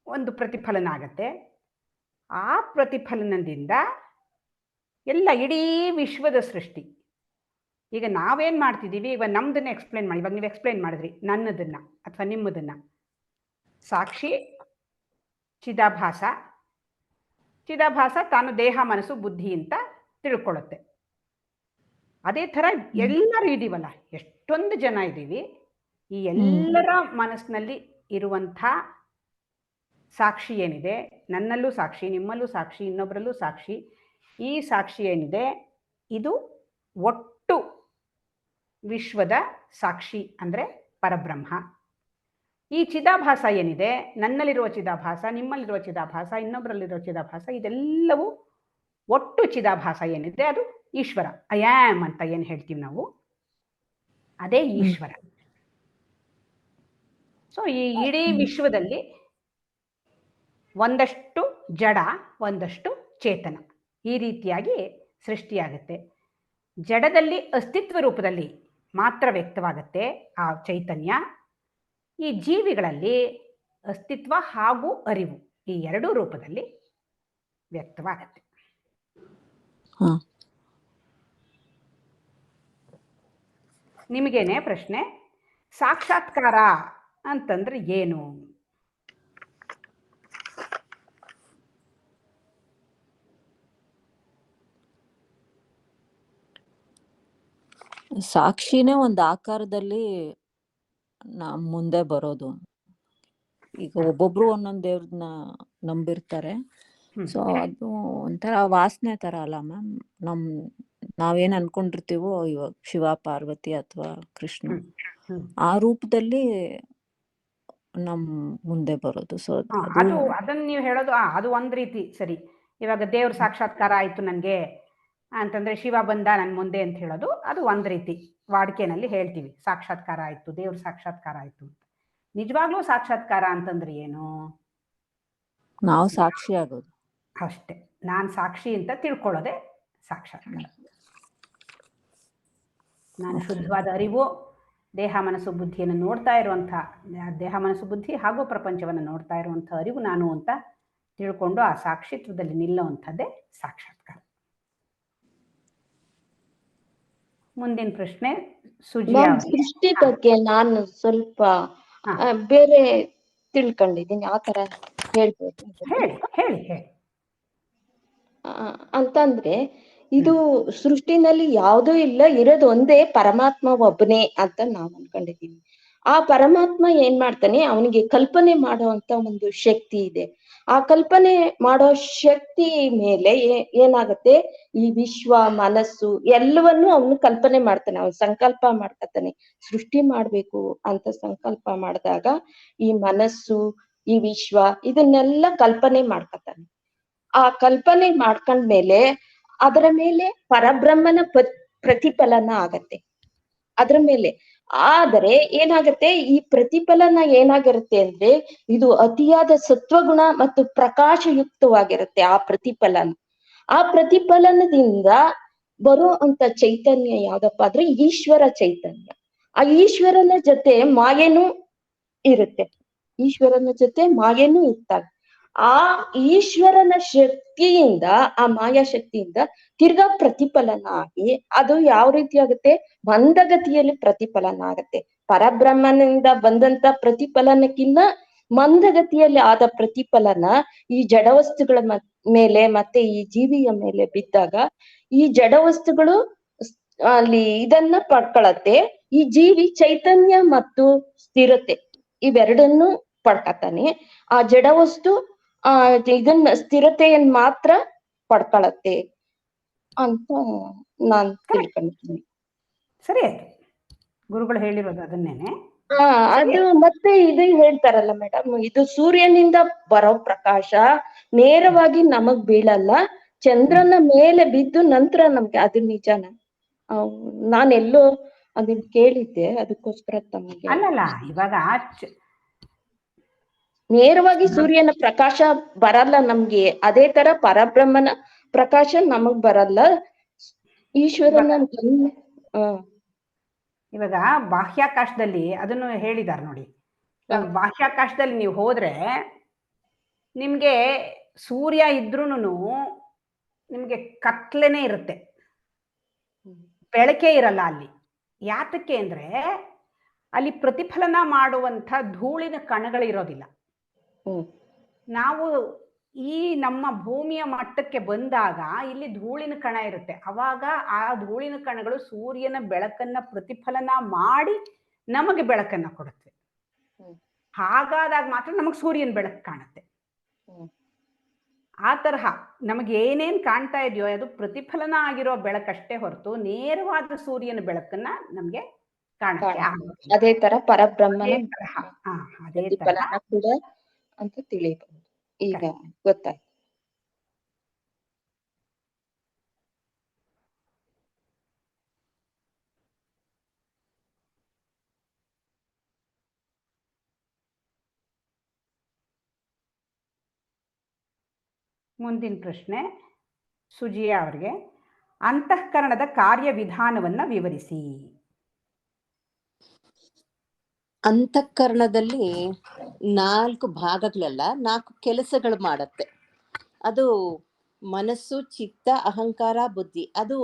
ಒಂದು ಪ್ರತಿಫಲನ ಆಗತ್ತೆ. ಆ ಪ್ರತಿಫಲನದಿಂದ ಎಲ್ಲ ಇಡೀ ವಿಶ್ವದ ಸೃಷ್ಟಿ. ಈಗ ನಾವೇನು ಮಾಡ್ತಿದ್ದೀವಿ, ಇವಾಗ ನಮ್ದನ್ನ ಎಕ್ಸ್ಪ್ಲೇನ್ ಮಾಡಿ. ಇವಾಗ ನೀವು ಎಕ್ಸ್ಪ್ಲೇನ್ ಮಾಡಿದ್ರಿ ನನ್ನದನ್ನ ಅಥವಾ ನಿಮ್ಮದನ್ನ. ಸಾಕ್ಷಿ ಚಿದಾಭಾಸ ತಾನು ದೇಹ ಮನಸ್ಸು ಬುದ್ಧಿ ಅಂತ ತಿಳ್ಕೊಳ್ಳುತ್ತೆ. ಅದೇ ಥರ ಎಲ್ಲರೂ ಇದ್ದೀವಲ್ಲ, ಎಷ್ಟೊಂದು ಜನ ಇದ್ದೀವಿ, ಈ ಎಲ್ಲರ ಮನಸ್ಸಿನಲ್ಲಿ ಇರುವಂಥ ಸಾಕ್ಷಿ ಏನಿದೆ, ನನ್ನಲ್ಲೂ ಸಾಕ್ಷಿ, ನಿಮ್ಮಲ್ಲೂ ಸಾಕ್ಷಿ, ಇನ್ನೊಬ್ಬರಲ್ಲೂ ಸಾಕ್ಷಿ, ಈ ಸಾಕ್ಷಿ ಏನಿದೆ ಇದು ಒಟ್ಟು ವಿಶ್ವದ ಸಾಕ್ಷಿ ಅಂದರೆ ಪರಬ್ರಹ್ಮ. ಈ ಚಿದಾಭಾಸ ಏನಿದೆ, ನನ್ನಲ್ಲಿರುವ ಚಿದಾಭಾಸ, ನಿಮ್ಮಲ್ಲಿರುವ ಚಿದಾಭಾಸ, ಇನ್ನೊಬ್ಬರಲ್ಲಿರುವ ಚಿದಾಭಾಸ, ಇದೆಲ್ಲವೂ ಒಟ್ಟು ಚಿದಾಭಾಸ ಏನಿದೆ ಅದು ಈಶ್ವರ. ಐ ಆಮ್ ಅಂತ ಏನು ಹೇಳ್ತೀವಿ ನಾವು, ಅದೇ ಈಶ್ವರ. ಸೊ ಈ ಇಡೀ ವಿಶ್ವದಲ್ಲಿ ಒಂದಷ್ಟು ಜಡ, ಒಂದಷ್ಟು ಚೇತನ, ಈ ರೀತಿಯಾಗಿ ಸೃಷ್ಟಿಯಾಗುತ್ತೆ. ಜಡದಲ್ಲಿ ಅಸ್ತಿತ್ವ ರೂಪದಲ್ಲಿ ಮಾತ್ರ ವ್ಯಕ್ತವಾಗುತ್ತೆ ಆ ಚೈತನ್ಯ. ಈ ಜೀವಿಗಳಲ್ಲಿ ಅಸ್ತಿತ್ವ ಹಾಗೂ ಅರಿವು ಈ ಎರಡೂ ರೂಪದಲ್ಲಿ ವ್ಯಕ್ತವಾಗತ್ತೆ. ಹಾ. ನಿಮಗೇನೆ ಪ್ರಶ್ನೆ, ಸಾಕ್ಷಾತ್ಕಾರ ಅಂತಂದ್ರೆ ಏನು? ಸಾಕ್ಷಿನೇ ಒಂದು ಆಕಾರದಲ್ಲಿ ನಮ್ ಮುಂದೆ ಬರೋದು. ಈಗ ಒಬ್ಬೊಬ್ರು ಒಂದೊಂದ್ ದೇವ್ರನ್ನ ನಂಬಿರ್ತಾರೆ. ಸೊ ಅದು ಒಂಥರ ವಾಸನೆ ತರ ಅಲ್ಲ ಮ್ಯಾಮ್. ನಾವೇನ್ ಅನ್ಕೊಂಡಿರ್ತೀವೋ ಇವಾಗ ಶಿವ ಪಾರ್ವತಿ ಅಥವಾ ಕೃಷ್ಣ ಆ ರೂಪದಲ್ಲಿ ನಮ್ ಮುಂದೆ ಬರೋದು. ಸೊ ಅದು ಅದನ್ನ ನೀವು ಹೇಳೋದು ಅದು ಒಂದ್ ರೀತಿ ಸರಿ. ಇವಾಗ ದೇವ್ರ ಸಾಕ್ಷಾತ್ಕಾರ ಆಯ್ತು ನನ್ಗೆ ಅಂತಂದ್ರೆ ಶಿವ ಬಂದ ನನ್ ಮುಂದೆ ಅಂತ ಹೇಳೋದು ಅದು ಒಂದ್ ರೀತಿ ವಾಡಿಕೆನಲ್ಲಿ ಹೇಳ್ತೀವಿ, ಸಾಕ್ಷಾತ್ಕಾರ ಆಯ್ತು, ದೇವ್ರ ಸಾಕ್ಷಾತ್ಕಾರ ಆಯ್ತು ಅಂತ. ನಿಜವಾಗ್ಲೂ ಸಾಕ್ಷಾತ್ಕಾರ ಅಂತಂದ್ರೆ ಏನು? ನಾವು ಸಾಕ್ಷಿ ಆಗೋದು ಅಷ್ಟೇ. ನಾನು ಸಾಕ್ಷಿ ಅಂತ ತಿಳ್ಕೊಳ್ಳೋದೆ ಸಾಕ್ಷಾತ್ಕಾರ. ನಾನು ಶುದ್ಧವಾದ ಅರಿವು, ದೇಹ ಮನಸ್ಸು ಬುದ್ಧಿಯನ್ನು ನೋಡ್ತಾ ಇರುವಂಥ, ದೇಹ ಮನಸ್ಸು ಬುದ್ಧಿ ಹಾಗೂ ಪ್ರಪಂಚವನ್ನು ನೋಡ್ತಾ ಇರುವಂಥ ಅರಿವು ನಾನು ಅಂತ ತಿಳ್ಕೊಂಡು ಆ ಸಾಕ್ಷಿತ್ವದಲ್ಲಿ ನಿಲ್ಲುವಂಥದ್ದೇ ಸಾಕ್ಷಾತ್ಕಾರ. ಮುಂದಿನ ಪ್ರಶ್ನೆ ಸುಜಿಯಾ. ಸೃಷ್ಟಿ ಬಗ್ಗೆ ನಾನು ಸ್ವಲ್ಪ ಬೇರೆ ತಿಳ್ಕೊಂಡಿದ್ದೀನಿ, ಆ ತರ ಹೇಳ್ಬೋದು. ಹೇಳಿ ಹೇಳಿ ಹೇಳಿ. ಅಂತಂದ್ರೆ ಇದು ಸೃಷ್ಟಿನಲ್ಲಿ ಯಾವುದೂ ಇಲ್ಲ, ಇರೋದು ಒಂದೇ ಪರಮಾತ್ಮ ಒಬ್ಬನೇ ಅಂತ ನಾವು ಅನ್ಕೊಂಡಿದೀವಿ. ಆ ಪರಮಾತ್ಮ ಏನ್ ಮಾಡ್ತಾನೆ, ಅವನಿಗೆ ಕಲ್ಪನೆ ಮಾಡುವಂತ ಒಂದು ಶಕ್ತಿ ಇದೆ. ಆ ಕಲ್ಪನೆ ಮಾಡೋ ಶಕ್ತಿ ಮೇಲೆ ಏನಾಗತ್ತೆ, ಈ ವಿಶ್ವ ಮನಸ್ಸು ಎಲ್ಲವನ್ನೂ ಅವನು ಕಲ್ಪನೆ ಮಾಡ್ತಾನೆ. ಅವನು ಸಂಕಲ್ಪ ಮಾಡ್ಕೊತಾನೆ, ಸೃಷ್ಟಿ ಮಾಡ್ಬೇಕು ಅಂತ ಸಂಕಲ್ಪ ಮಾಡಿದಾಗ ಈ ಮನಸ್ಸು ಈ ವಿಶ್ವ ಇದನ್ನೆಲ್ಲ ಕಲ್ಪನೆ ಮಾಡ್ಕೊತಾನೆ. ಆ ಕಲ್ಪನೆ ಮಾಡ್ಕೊಂಡ್ಮೇಲೆ ಅದರ ಮೇಲೆ ಪರಬ್ರಹ್ಮನ ಪ್ರತಿಫಲನ ಆಗತ್ತೆ ಅದ್ರ ಮೇಲೆ. ಆದರೆ ಏನಾಗತ್ತೆ, ಈ ಪ್ರತಿಫಲನ ಏನಾಗಿರುತ್ತೆ ಅಂದ್ರೆ ಇದು ಅತಿಯಾದ ಸತ್ವಗುಣ ಮತ್ತು ಪ್ರಕಾಶಯುಕ್ತವಾಗಿರುತ್ತೆ. ಆ ಪ್ರತಿಫಲನ, ಆ ಪ್ರತಿಫಲನದಿಂದ ಬರೋ ಅಂತ ಚೈತನ್ಯ ಯಾವ್ದಪ್ಪ ಅಂದ್ರೆ ಈಶ್ವರ ಚೈತನ್ಯ. ಆ ಈಶ್ವರನ ಜೊತೆ ಮಾಯೆನೂ ಇರುತ್ತೆ, ಈಶ್ವರನ ಜೊತೆ ಮಾಯೆನೂ ಇರ್ತಾರೆ. ಆ ಈಶ್ವರನ ಶಕ್ತಿಯಿಂದ, ಆ ಮಾಯಾ ಶಕ್ತಿಯಿಂದ ತಿರ್ಗಾ ಪ್ರತಿಫಲನ ಆಗಿ ಅದು ಯಾವ ರೀತಿ ಆಗುತ್ತೆ, ಮಂದಗತಿಯಲ್ಲಿ ಪ್ರತಿಫಲನ ಆಗತ್ತೆ. ಪರಬ್ರಹ್ಮನಿಂದ ಬಂದಂತ ಪ್ರತಿಫಲನಕ್ಕಿಂತ ಮಂದಗತಿಯಲ್ಲಿ ಆದ ಪ್ರತಿಫಲನ ಈ ಜಡವಸ್ತುಗಳ ಮೇಲೆ ಮತ್ತೆ ಈ ಜೀವಿಯ ಮೇಲೆ ಬಿದ್ದಾಗ ಈ ಜಡವಸ್ತುಗಳು ಅಲ್ಲಿ ಇದನ್ನ ಪಡ್ಕೊಳತ್ತೆ. ಈ ಜೀವಿ ಚೈತನ್ಯ ಮತ್ತು ಸ್ಥಿರತೆ ಇವೆರಡನ್ನು ಪಡ್ಕತಾನೆ. ಆ ಜಡವಸ್ತು ಇದನ್ನ ಸ್ಥಿರತೆಯನ್ನ ಮಾತ್ರ ಪಡ್ಕೊಳತ್ತೆ ಅಂತ ನಾನ್ ತಿಳ್ಕೊಂಡಿದ್ದೀನಿ. ಸರಿ ಆಯ್ತು, ಗುರುಗಳು ಹೇಳಿರೋದು ಅದನ್ನೇನೆ. ಅದು ಮತ್ತೆ ಇದು ಹೇಳ್ತಾರಲ್ಲ ಮೇಡಮ್, ಇದು ಸೂರ್ಯನಿಂದ ಬರೋ ಪ್ರಕಾಶ ನೇರವಾಗಿ ನಮಗ್ ಬೀಳಲ್ಲ, ಚಂದ್ರನ ಮೇಲೆ ಬಿದ್ದು ನಂತರ ನಮ್ಗೆ. ಅದು ನಿಜಾನ? ನಾನೆಲ್ಲೋ ಅದನ್ನ ಕೇಳಿದ್ದೆ, ಅದಕ್ಕೋಸ್ಕರ ತಮಗೆ. ಅಲ್ಲಲ್ಲ, ಇವಾಗ ನೇರವಾಗಿ ಸೂರ್ಯನ ಪ್ರಕಾಶ ಬರಲ್ಲ ನಮ್ಗೆ, ಅದೇ ತರ ಪರಬ್ರಹ್ಮನ ಪ್ರಕಾಶ ನಮಗ್ ಬರಲ್ಲ. ಈಶ್ವರನ ಇವಾಗ ಬಾಹ್ಯಾಕಾಶದಲ್ಲಿ ಅದನ್ನು ಹೇಳಿದಾರೆ ನೋಡಿ. ಇವಾಗ ಬಾಹ್ಯಾಕಾಶದಲ್ಲಿ ನೀವು ಹೋದ್ರೆ ನಿಮ್ಗೆ ಸೂರ್ಯ ಇದ್ರೂನು ನಿಮ್ಗೆ ಕತ್ಲೆನೇ ಇರುತ್ತೆ, ಬೆಳಕೆ ಇರಲ್ಲ ಅಲ್ಲಿ. ಯಾತಕ್ಕೆ ಅಂದ್ರೆ ಅಲ್ಲಿ ಪ್ರತಿಫಲನ ಮಾಡುವಂಥ ಧೂಳಿನ ಕಣಗಳಿರೋದಿಲ್ಲ. ನಾವು ಈ ನಮ್ಮ ಭೂಮಿಯ ಮಟ್ಟಕ್ಕೆ ಬಂದಾಗ ಇಲ್ಲಿ ಧೂಳಿನ ಕಣ ಇರುತ್ತೆ. ಅವಾಗ ಆ ಧೂಳಿನ ಕಣಗಳು ಸೂರ್ಯನ ಬೆಳಕನ್ನ ಪ್ರತಿಫಲನ ಮಾಡಿ ನಮಗೆ ಬೆಳಕನ್ನ ಕೊಡುತ್ತೆ. ಹಾಗಾದಾಗ ಮಾತ್ರ ನಮಗೆ ಸೂರ್ಯನ ಬೆಳಕು ಕಾಣುತ್ತೆ. ಆ ತರಹ ನಮಗೆ ಏನೇನ್ ಕಾಣ್ತಾ ಇದೆಯೋ ಅದು ಪ್ರತಿಫಲನ ಆಗಿರೋ ಬೆಳಕಷ್ಟೇ ಹೊರತು ನೇರವಾದ ಸೂರ್ಯನ ಬೆಳಕನ್ನ ನಮ್ಗೆ ಕಾಣುತ್ತೆ. ಅದೇ ತರ ಪರಬ್ರಹ್ಮನ ಅದೇ ಪ್ರತಿಫಲನ ಕೂಡ ಅಂತ ತಿಳಿಯಬಹುದು. ಈಗ ಗೊತ್ತಾಯ್ತು. ಮುಂದಿನ ಪ್ರಶ್ನೆ ಸುಜಿಯಾ ಅವರಿಗೆ, ಅಂತಃಕರಣದ ಕಾರ್ಯವಿಧಾನವನ್ನ ವಿವರಿಸಿ. ಅಂತಃಕರಣದಲ್ಲಿ 4 ಭಾಗಗಳೆಲ್ಲ 4 ಕೆಲಸಗಳು ಮಾಡತ್ತೆ. ಅದು ಮನಸ್ಸು, ಚಿತ್ತ, ಅಹಂಕಾರ, ಬುದ್ಧಿ. ಅದು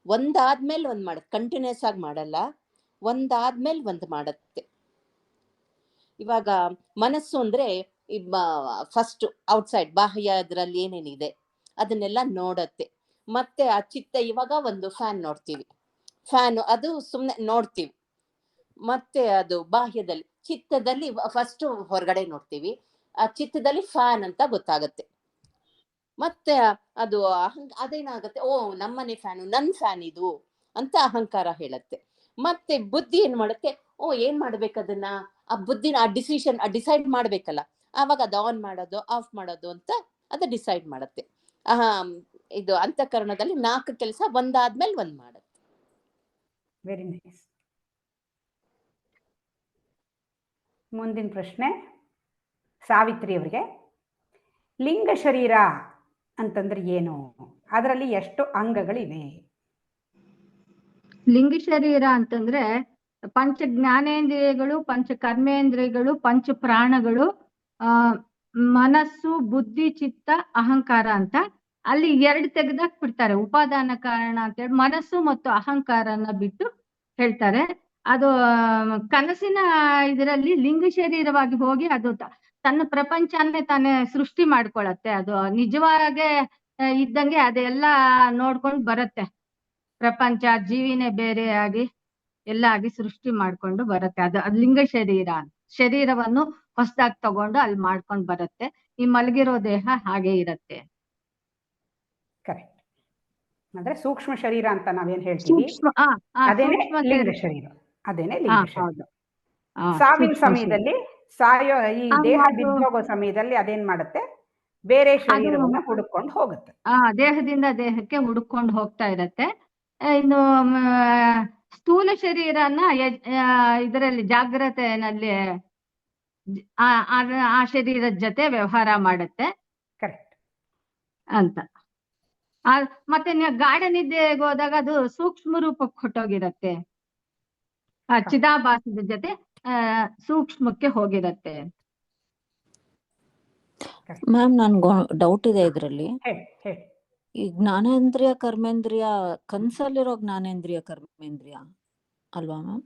ಒಂದಾದ್ಮೇಲೆ ಒಂದ್ ಮಾಡತ್ತೆ, ಕಂಟಿನ್ಯೂಸ್ ಆಗಿ ಮಾಡಲ್ಲ, ಒಂದಾದ್ಮೇಲೆ ಒಂದ್ ಮಾಡತ್ತೆ. ಇವಾಗ ಮನಸ್ಸು ಅಂದ್ರೆ ಫಸ್ಟ್ ಔಟ್ಸೈಡ್ ಬಾಹ್ಯ ಅದ್ರಲ್ಲಿ ಏನೇನಿದೆ ಅದನ್ನೆಲ್ಲ ನೋಡತ್ತೆ. ಮತ್ತೆ ಆ ಚಿತ್ತ, ಇವಾಗ ಒಂದು ಫ್ಯಾನ್ ನೋಡ್ತೀವಿ, ಫ್ಯಾನ್ ಅದು ಸುಮ್ನೆ ನೋಡ್ತೀವಿ. ಮತ್ತೆ ಅದು ಬಾಹ್ಯದಲ್ಲಿ, ಚಿತ್ತದಲ್ಲಿ ಫಸ್ಟ್ ಹೊರಗಡೆ ನೋಡ್ತೀವಿ, ಆ ಚಿತ್ತದಲ್ಲಿ ಫ್ಯಾನ್ ಅಂತ ಗೊತ್ತಾಗತ್ತೆ. ಮತ್ತೆ ಅದು ಅದೇನಾಗತ್ತೆ, ಓ ನಮ್ಮನೆ ಫ್ಯಾನು, ನನ್ ಫ್ಯಾನ್ ಇದು ಅಂತ ಅಹಂಕಾರ ಹೇಳತ್ತೆ. ಮತ್ತೆ ಬುದ್ಧಿ ಏನ್ ಮಾಡುತ್ತೆ, ಓ ಏನ್ ಮಾಡ್ಬೇಕು ಅದನ್ನ, ಆ ಬುದ್ಧಿನ ಆ ಡಿಸಿಷನ್ ಡಿಸೈಡ್ ಮಾಡ್ಬೇಕಲ್ಲ, ಆವಾಗ ಅದು ಆನ್ ಮಾಡೋದು ಆಫ್ ಮಾಡೋದು ಅಂತ ಅದು ಡಿಸೈಡ್ ಮಾಡತ್ತೆ. ಇದು ಅಂತಃಕರಣದಲ್ಲಿ 4 ಕೆಲಸ ಒಂದಾದ್ಮೇಲೆ ಒಂದ್ ಮಾಡತ್ತೆ. Very nice. ಮುಂದಿನ ಪ್ರಶ್ನೆ ಸಾವಿತ್ರಿ ಅವರಿಗೆ. ಲಿಂಗ ಶರೀರ ಅಂತಂದ್ರೆ ಏನು, ಅದರಲ್ಲಿ ಎಷ್ಟು ಅಂಗಗಳಿವೆ? ಲಿಂಗ ಶರೀರ ಅಂತಂದ್ರೆ ಪಂಚ ಜ್ಞಾನೇಂದ್ರಿಯಗಳು, ಪಂಚ ಕರ್ಮೇಂದ್ರಿಯಗಳು, ಪಂಚ ಪ್ರಾಣಗಳು, ಮನಸ್ಸು, ಬುದ್ಧಿ, ಚಿತ್ತ, ಅಹಂಕಾರ ಅಂತ ಅಲ್ಲಿ 2 ತೆಗೆದಾಕ್ ಬಿಡ್ತಾರೆ. ಉಪಾದಾನ ಕಾರಣ ಅಂತೇಳಿ ಮನಸ್ಸು ಮತ್ತು ಅಹಂಕಾರನ ಬಿಟ್ಟು ಹೇಳ್ತಾರೆ. ಅದು ಕನಸಿನ ಇದರಲ್ಲಿ ಲಿಂಗ ಶರೀರವಾಗಿ ಹೋಗಿ ಅದು ತನ್ನ ಪ್ರಪಂಚನೇ ತಾನೇ ಸೃಷ್ಟಿ ಮಾಡ್ಕೊಳತ್ತೆ. ಅದು ನಿಜವಾಗೇ ಇದ್ದಂಗೆ ಅದೆಲ್ಲ ನೋಡ್ಕೊಂಡು ಬರುತ್ತೆ. ಪ್ರಪಂಚ ಜೀವಿನೇ ಬೇರೆ ಆಗಿ ಎಲ್ಲ ಆಗಿ ಸೃಷ್ಟಿ ಮಾಡ್ಕೊಂಡು ಬರುತ್ತೆ. ಅದು ಲಿಂಗ ಶರೀರ. ಶರೀರವನ್ನು ಹೊಸದಾಗಿ ತಗೊಂಡು ಅಲ್ಲಿ ಮಾಡ್ಕೊಂಡು ಬರುತ್ತೆ. ಈ ಮಲಗಿರೋ ದೇಹ ಹಾಗೆ ಇರತ್ತೆ. ಕರೆಕ್ಟ್. ಅಂದ್ರೆ ಸೂಕ್ಷ್ಮ ಶರೀರ ಅಂತ ನಾವೇನ್ ಹೇಳ್ತೀವಿ, ಅದೇನೆ ಲಿಂಗ ಶರೀರ. ಅದೇನೆ ಲಿಂಗ ಶರೀರ. ಸಾವಿನ ಸಮಯದಲ್ಲಿ ಸಾಯೋ ಈ ದೇಹ ಬಿದ್ದೋಗೋ ಸಮಯದಲ್ಲಿ ಅದೇನ್ ಮಾಡುತ್ತೆ, ಬೇರೆ ಶರೀರವನ್ನ ಹುಡುಕೊಂಡು ಹೋಗುತ್ತೆ. ದೇಹದಿಂದ ದೇಹಕ್ಕೆ ಹುಡುಕೊಂಡು ಹೋಗ್ತಾ ಇರತ್ತೆ. ಇನ್ನು ಸ್ಥೂಲ ಶರೀರನ ಇದರಲ್ಲಿ ಜಾಗ್ರತೆಯಲ್ಲಿ ಆ ಶರೀರದ ಜೊತೆ ವ್ಯವಹಾರ ಮಾಡುತ್ತೆ. ಕರೆಕ್ಟ್ ಅಂತ. ಮತ್ತೆ ಗಾಢ ನಿದ್ದೆಗೆ ಹೋದಾಗ ಅದು ಸೂಕ್ಷ್ಮ ರೂಪಕ್ಕೆ ಹೊಟ್ಟೋಗಿರತ್ತೆ. ಚಿದಾಭಾಸದ ಜೊತೆ ಸೂಕ್ಷ್ಮಕ್ಕೆ ಹೋಗಿರತ್ತೆ. ಮ್ಯಾಮ್ ನನ್ಗೆ ಡೌಟ್ ಇದೆ ಇದ್ರಲ್ಲಿ. ಈ ಜ್ಞಾನೇಂದ್ರಿಯ ಕರ್ಮೇಂದ್ರಿಯ ಕನ್ಸಲ್ಲಿರೋ ಜ್ಞಾನೇಂದ್ರಿಯ ಕರ್ಮೇಂದ್ರಿಯ ಅಲ್ವಾ ಮ್ಯಾಮ್?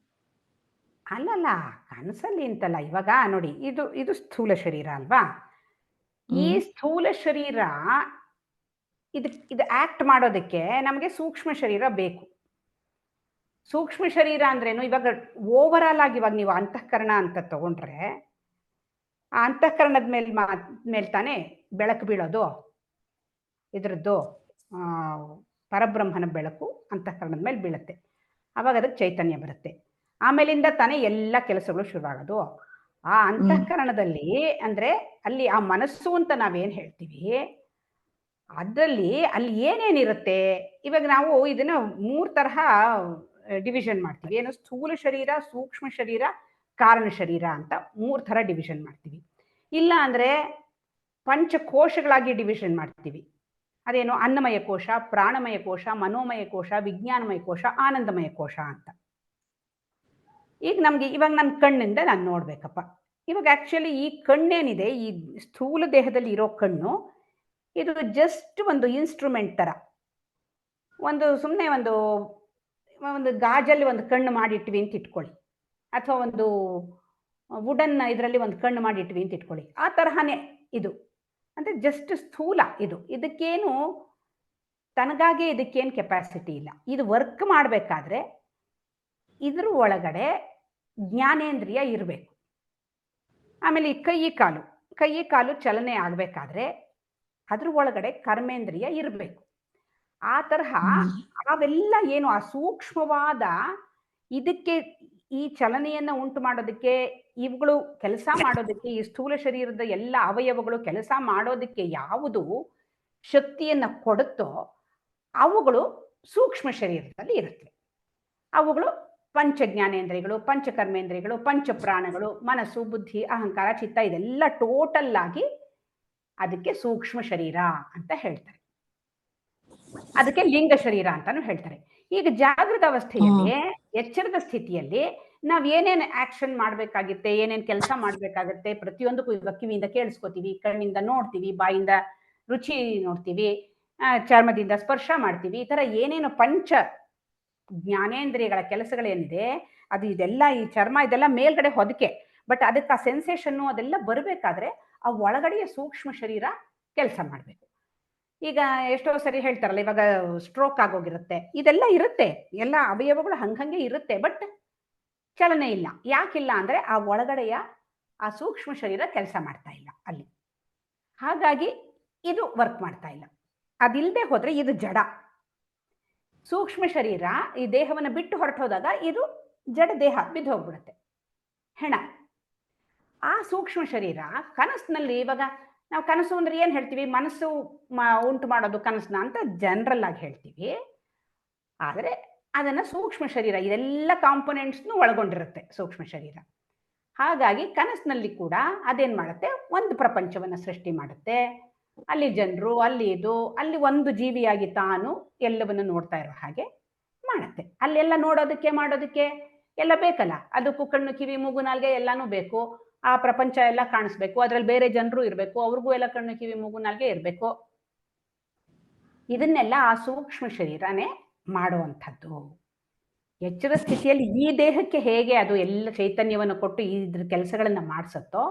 ಅಲ್ಲಲ್ಲ, ಕನಸಲ್ಲಿ ಅಂತಲ್ಲ. ಇವಾಗ ನೋಡಿ, ಇದು ಸ್ಥೂಲ ಶರೀರ ಅಲ್ವಾ? ಈ ಸ್ಥೂಲ ಶರೀರ ಇದು ಆಕ್ಟ್ ಮಾಡೋದಕ್ಕೆ ನಮಗೆ ಸೂಕ್ಷ್ಮ ಶರೀರ ಬೇಕು. ಸೂಕ್ಷ್ಮ ಶರೀರ ಅಂದ್ರೇನು, ಇವಾಗ ಓವರ್ ಆಲ್ ಆಗಿ ಇವಾಗ ನೀವು ಅಂತಃಕರಣ ಅಂತ ತಗೊಂಡ್ರೆ, ಆ ಅಂತಃಕರಣದ ಮೇಲೆ ತಾನೇ ಬೆಳಕು ಬೀಳೋದು. ಇದ್ರದ್ದು ಪರಬ್ರಹ್ಮನ ಬೆಳಕು ಅಂತಃಕರಣದ ಮೇಲೆ ಬೀಳುತ್ತೆ. ಅವಾಗ ಅದಕ್ಕೆ ಚೈತನ್ಯ ಬರುತ್ತೆ. ಆಮೇಲಿಂದ ತಾನೇ ಎಲ್ಲ ಕೆಲಸಗಳು ಶುರುವಾಗೋದು. ಆ ಅಂತಃಕರಣದಲ್ಲಿ ಅಂದ್ರೆ ಅಲ್ಲಿ ಆ ಮನಸ್ಸು ಅಂತ ನಾವೇನು ಹೇಳ್ತೀವಿ, ಅದರಲ್ಲಿ ಅಲ್ಲಿ ಏನೇನಿರುತ್ತೆ. ಇವಾಗ ನಾವು ಇದನ್ನ 3 ತರಹ ಡಿವಿಷನ್ ಮಾಡ್ತೀವಿ. ಏನು, ಸ್ಥೂಲ ಶರೀರ, ಸೂಕ್ಷ್ಮ ಶರೀರ, ಕಾರಣ ಶರೀರ ಅಂತ 3 ಥರ ಡಿವಿಷನ್ ಮಾಡ್ತೀವಿ. ಇಲ್ಲ ಅಂದ್ರೆ ಪಂಚಕೋಶಗಳಾಗಿ ಡಿವಿಷನ್ ಮಾಡ್ತೀವಿ. ಅದೇನು, ಅನ್ನಮಯ ಕೋಶ, ಪ್ರಾಣಮಯ ಕೋಶ, ಮನೋಮಯ ಕೋಶ, ವಿಜ್ಞಾನಮಯ ಕೋಶ, ಆನಂದಮಯ ಕೋಶ ಅಂತ. ಈಗ ಇವಾಗ ನನ್ನ ಕಣ್ಣಿಂದ ನಾನು ನೋಡ್ಬೇಕಪ್ಪ. ಇವಾಗ ಆಕ್ಚುಲಿ ಈ ಕಣ್ಣೇನಿದೆ, ಈ ಸ್ಥೂಲ ದೇಹದಲ್ಲಿ ಇರೋ ಕಣ್ಣು, ಇದು ಜಸ್ಟ್ ಒಂದು ಇನ್ಸ್ಟ್ರೂಮೆಂಟ್ ತರ. ಸುಮ್ಮನೆ ಒಂದು ಗಾಜಲ್ಲಿ ಒಂದು ಕಣ್ಣು ಮಾಡಿಟ್ವಿ ಅಂತ ಇಟ್ಕೊಳ್ಳಿ, ಅಥವಾ ಒಂದು ವುಡನ್ ಇದರಲ್ಲಿ ಒಂದು ಕಣ್ಣು ಮಾಡಿಟ್ವಿ ಅಂತ ಇಟ್ಕೊಳ್ಳಿ. ಆ ತರಹನೇ ಇದು. ಅಂದ್ರೆ ಜಸ್ಟ್ ಸ್ಥೂಲ ಇದು. ಇದಕ್ಕೇನು ತನಗಾಗೆ ಇದಕ್ಕೇನು ಕೆಪಾಸಿಟಿ ಇಲ್ಲ. ಇದು ವರ್ಕ್ ಮಾಡಬೇಕಾದ್ರೆ ಇದ್ರ ಒಳಗಡೆ ಜ್ಞಾನೇಂದ್ರಿಯ ಇರಬೇಕು. ಆಮೇಲೆ ಈ ಕೈ ಕಾಲು ಚಲನೆ ಆಗಬೇಕಾದ್ರೆ ಅದ್ರ ಒಳಗಡೆ ಕರ್ಮೇಂದ್ರಿಯ ಇರಬೇಕು. ಆ ತರಹ ಅವೆಲ್ಲ ಏನು, ಆ ಸೂಕ್ಷ್ಮವಾದ ಇದಕ್ಕೆ ಈ ಚಲನೆಯನ್ನ ಉಂಟು ಮಾಡೋದಕ್ಕೆ, ಇವುಗಳು ಕೆಲಸ ಮಾಡೋದಕ್ಕೆ, ಈ ಸ್ಥೂಲ ಶರೀರದ ಎಲ್ಲ ಅವಯವಗಳು ಕೆಲಸ ಮಾಡೋದಕ್ಕೆ ಯಾವುದು ಶಕ್ತಿಯನ್ನ ಕೊಡುತ್ತೋ ಅವುಗಳು ಸೂಕ್ಷ್ಮ ಶರೀರದಲ್ಲಿ ಇರುತ್ತವೆ. ಅವುಗಳು ಪಂಚ ಜ್ಞಾನೇಂದ್ರಿಯಗಳು, ಪಂಚಕರ್ಮೇಂದ್ರಿಯಗಳು, ಪಂಚಪ್ರಾಣಗಳು, ಮನಸ್ಸು, ಬುದ್ಧಿ, ಅಹಂಕಾರ, ಚಿತ್ತ, ಇದೆಲ್ಲ ಟೋಟಲ್ ಆಗಿ ಅದಕ್ಕೆ ಸೂಕ್ಷ್ಮ ಶರೀರ ಅಂತ ಹೇಳ್ತಾರೆ. ಅದಕ್ಕೆ ಲಿಂಗ ಶರೀರ ಅಂತಾನು ಹೇಳ್ತಾರೆ. ಈಗ ಜಾಗೃತ ಅವಸ್ಥೆಯಲ್ಲಿ, ಎಚ್ಚರದ ಸ್ಥಿತಿಯಲ್ಲಿ ನಾವ್ ಏನೇನ್ ಆಕ್ಷನ್ ಮಾಡ್ಬೇಕಾಗುತ್ತೆ, ಏನೇನ್ ಕೆಲಸ ಮಾಡ್ಬೇಕಾಗತ್ತೆ, ಪ್ರತಿಯೊಂದಕ್ಕೂ ಇವಾಗ ಕಿವಿಯಿಂದ ಕೇಳಿಸ್ಕೊತೀವಿ, ಕಣ್ಣಿಂದ ನೋಡ್ತೀವಿ, ಬಾಯಿಂದ ರುಚಿ ನೋಡ್ತೀವಿ, ಚರ್ಮದಿಂದ ಸ್ಪರ್ಶ ಮಾಡ್ತೀವಿ. ಈ ತರ ಏನೇನು ಪಂಚ ಜ್ಞಾನೇಂದ್ರಿಯಗಳ ಕೆಲಸಗಳೇನಿದೆ, ಅದು ಇದೆಲ್ಲ ಈ ಚರ್ಮ ಇದೆಲ್ಲ ಮೇಲ್ಗಡೆ ಹೊದಕೆ. ಬಟ್ ಅದಕ್ಕೆ ಆ ಸೆನ್ಸೇಷನ್ನು ಅದೆಲ್ಲ ಬರಬೇಕಾದ್ರೆ ಆ ಒಳಗಡೆಯ ಸೂಕ್ಷ್ಮ ಶರೀರ ಕೆಲಸ ಮಾಡಬೇಕು. ಈಗ ಎಷ್ಟೋ ಸರಿ ಹೇಳ್ತಾರಲ್ಲ, ಇವಾಗ ಸ್ಟ್ರೋಕ್ ಆಗೋಗಿರುತ್ತೆ, ಇದೆಲ್ಲ ಇರುತ್ತೆ, ಎಲ್ಲ ಅವಯವಗಳು ಹಂಗಂಗೆ ಇರುತ್ತೆ, ಬಟ್ ಚಲನೆ ಇಲ್ಲ. ಯಾಕಿಲ್ಲ ಅಂದ್ರೆ ಆ ಒಳಗಡೆಯ ಆ ಸೂಕ್ಷ್ಮ ಶರೀರ ಕೆಲಸ ಮಾಡ್ತಾ ಇಲ್ಲ ಅಲ್ಲಿ. ಹಾಗಾಗಿ ಇದು ವರ್ಕ್ ಮಾಡ್ತಾ ಇಲ್ಲ. ಅದಿಲ್ಲದೆ ಹೋದ್ರೆ ಇದು ಜಡ. ಸೂಕ್ಷ್ಮ ಶರೀರ ಈ ದೇಹವನ್ನು ಬಿಟ್ಟು ಹೊರಟೋದಾಗ ಇದು ಜಡ ದೇಹ ಬಿದ್ದು ಹೋಗ್ಬಿಡುತ್ತೆ, ಹೆಣ. ಆ ಸೂಕ್ಷ್ಮ ಶರೀರ ಕನಸಿನಲ್ಲಿ, ಇವಾಗ ನಾವು ಕನಸು ಅಂದ್ರೆ ಏನ್ ಹೇಳ್ತೀವಿ, ಮನಸ್ಸು ಉಂಟು ಮಾಡೋದು ಕನಸನ್ನ ಅಂತ ಜನರಲ್ ಆಗಿ ಹೇಳ್ತೀವಿ. ಆದರೆ ಅದನ್ನ ಸೂಕ್ಷ್ಮ ಶರೀರ ಇದೆಲ್ಲ ಕಾಂಪೊನೆಂಟ್ಸ್ನು ಒಳಗೊಂಡಿರುತ್ತೆ ಸೂಕ್ಷ್ಮ ಶರೀರ. ಹಾಗಾಗಿ ಕನಸಿನಲ್ಲಿ ಕೂಡ ಅದೇನ್ ಮಾಡುತ್ತೆ, ಒಂದು ಪ್ರಪಂಚವನ್ನ ಸೃಷ್ಟಿ ಮಾಡುತ್ತೆ. ಅಲ್ಲಿ ಜನರು, ಅಲ್ಲಿ ಇದು, ಅಲ್ಲಿ ಒಂದು ಜೀವಿಯಾಗಿ ತಾನು ಎಲ್ಲವನ್ನು ನೋಡ್ತಾ ಇರೋ ಹಾಗೆ ಮಾಡುತ್ತೆ. ಅಲ್ಲೆಲ್ಲ ನೋಡೋದಕ್ಕೆ ಮಾಡೋದಕ್ಕೆ ಎಲ್ಲ ಬೇಕಲ್ಲ, ಅದಕ್ಕೂ ಕಣ್ಣು ಕಿವಿ ಮೂಗು ನಾಲ್ಗೆ ಎಲ್ಲಾನು ಬೇಕು. ಆ ಪ್ರಪಂಚ ಎಲ್ಲ ಕಾಣಿಸ್ಬೇಕು, ಅದ್ರಲ್ಲಿ ಬೇರೆ ಜನರು ಇರಬೇಕು, ಅವ್ರಿಗೂ ಎಲ್ಲ ಕಣ್ಣು ಕಿವಿ ಮೂಗು ನಾಲ್ಗೆ ಇರಬೇಕು. ಇದನ್ನೆಲ್ಲ ಆ ಸೂಕ್ಷ್ಮ ಶರೀರನೇ ಮಾಡುವಂಥದ್ದು. ಎಚ್ಚರ ಸ್ಥಿತಿಯಲ್ಲಿ ಈ ದೇಹಕ್ಕೆ ಹೇಗೆ ಅದು ಎಲ್ಲ ಚೈತನ್ಯವನ್ನು ಕೊಟ್ಟು ಇದ್ರ ಕೆಲಸಗಳನ್ನ ಮಾಡಿಸುತ್ತೋ,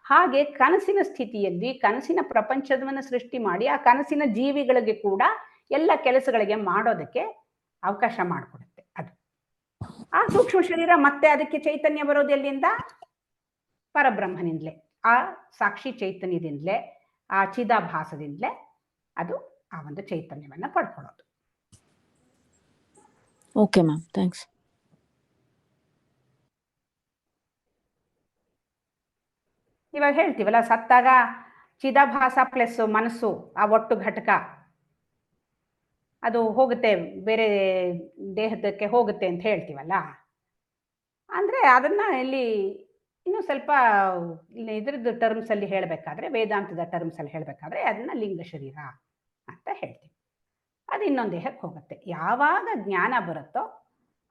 ಹಾಗೆ ಕನಸಿನ ಸ್ಥಿತಿಯಲ್ಲಿ ಕನಸಿನ ಪ್ರಪಂಚವನ್ನು ಸೃಷ್ಟಿ ಮಾಡಿ ಆ ಕನಸಿನ ಜೀವಿಗಳಿಗೆ ಕೂಡ ಎಲ್ಲ ಕೆಲಸಗಳಿಗೆ ಮಾಡೋದಕ್ಕೆ ಅವಕಾಶ ಮಾಡಿಕೊಡುತ್ತೆ ಅದು. ಆ ಸೂಕ್ಷ್ಮ ಶರೀರ ಮತ್ತೆ ಅದಕ್ಕೆ ಚೈತನ್ಯ ಬರೋದು ಎಲ್ಲಿಂದ? ಪರಬ್ರಹ್ಮನಿಂದಲೇ, ಆ ಸಾಕ್ಷಿ ಚೈತನ್ಯದಿಂದಲೇ, ಆ ಚಿದಾಭಾಸದಿಂದಲೇ ಅದು ಆ ಒಂದು ಚೈತನ್ಯವನ್ನ ಪಡ್ಕೊಳ್ಳೋದು. Okay ma'am, thanks. ಇವಾಗ ಹೇಳ್ತೀವಲ್ಲ, ಸತ್ತಾಗ ಚಿದಾಭಾಸ ಪ್ಲಸ್ ಮನಸ್ಸು ಆ ಒಟ್ಟು ಘಟಕ ಅದು ಹೋಗುತ್ತೆ, ಬೇರೆ ದೇಹದಕ್ಕೆ ಹೋಗುತ್ತೆ ಅಂತ ಹೇಳ್ತೀವಲ್ಲ. ಅಂದ್ರೆ ಅದನ್ನ ಇಲ್ಲಿ ಇನ್ನು ಸ್ವಲ್ಪ ಇದ್ರದ್ದು ಟರ್ಮ್ಸ್ ಅಲ್ಲಿ ಹೇಳಬೇಕಾದ್ರೆ, ವೇದಾಂತದ ಟರ್ಮ್ಸ್ ಅಲ್ಲಿ ಹೇಳಬೇಕಾದ್ರೆ ಅದನ್ನ ಲಿಂಗ ಶರೀರ ಅಂತ ಹೇಳ್ತೀವಿ. ಅದು ಇನ್ನೊಂದು ದೇಹಕ್ಕೆ ಹೋಗುತ್ತೆ. ಯಾವಾಗ ಜ್ಞಾನ ಬರುತ್ತೋ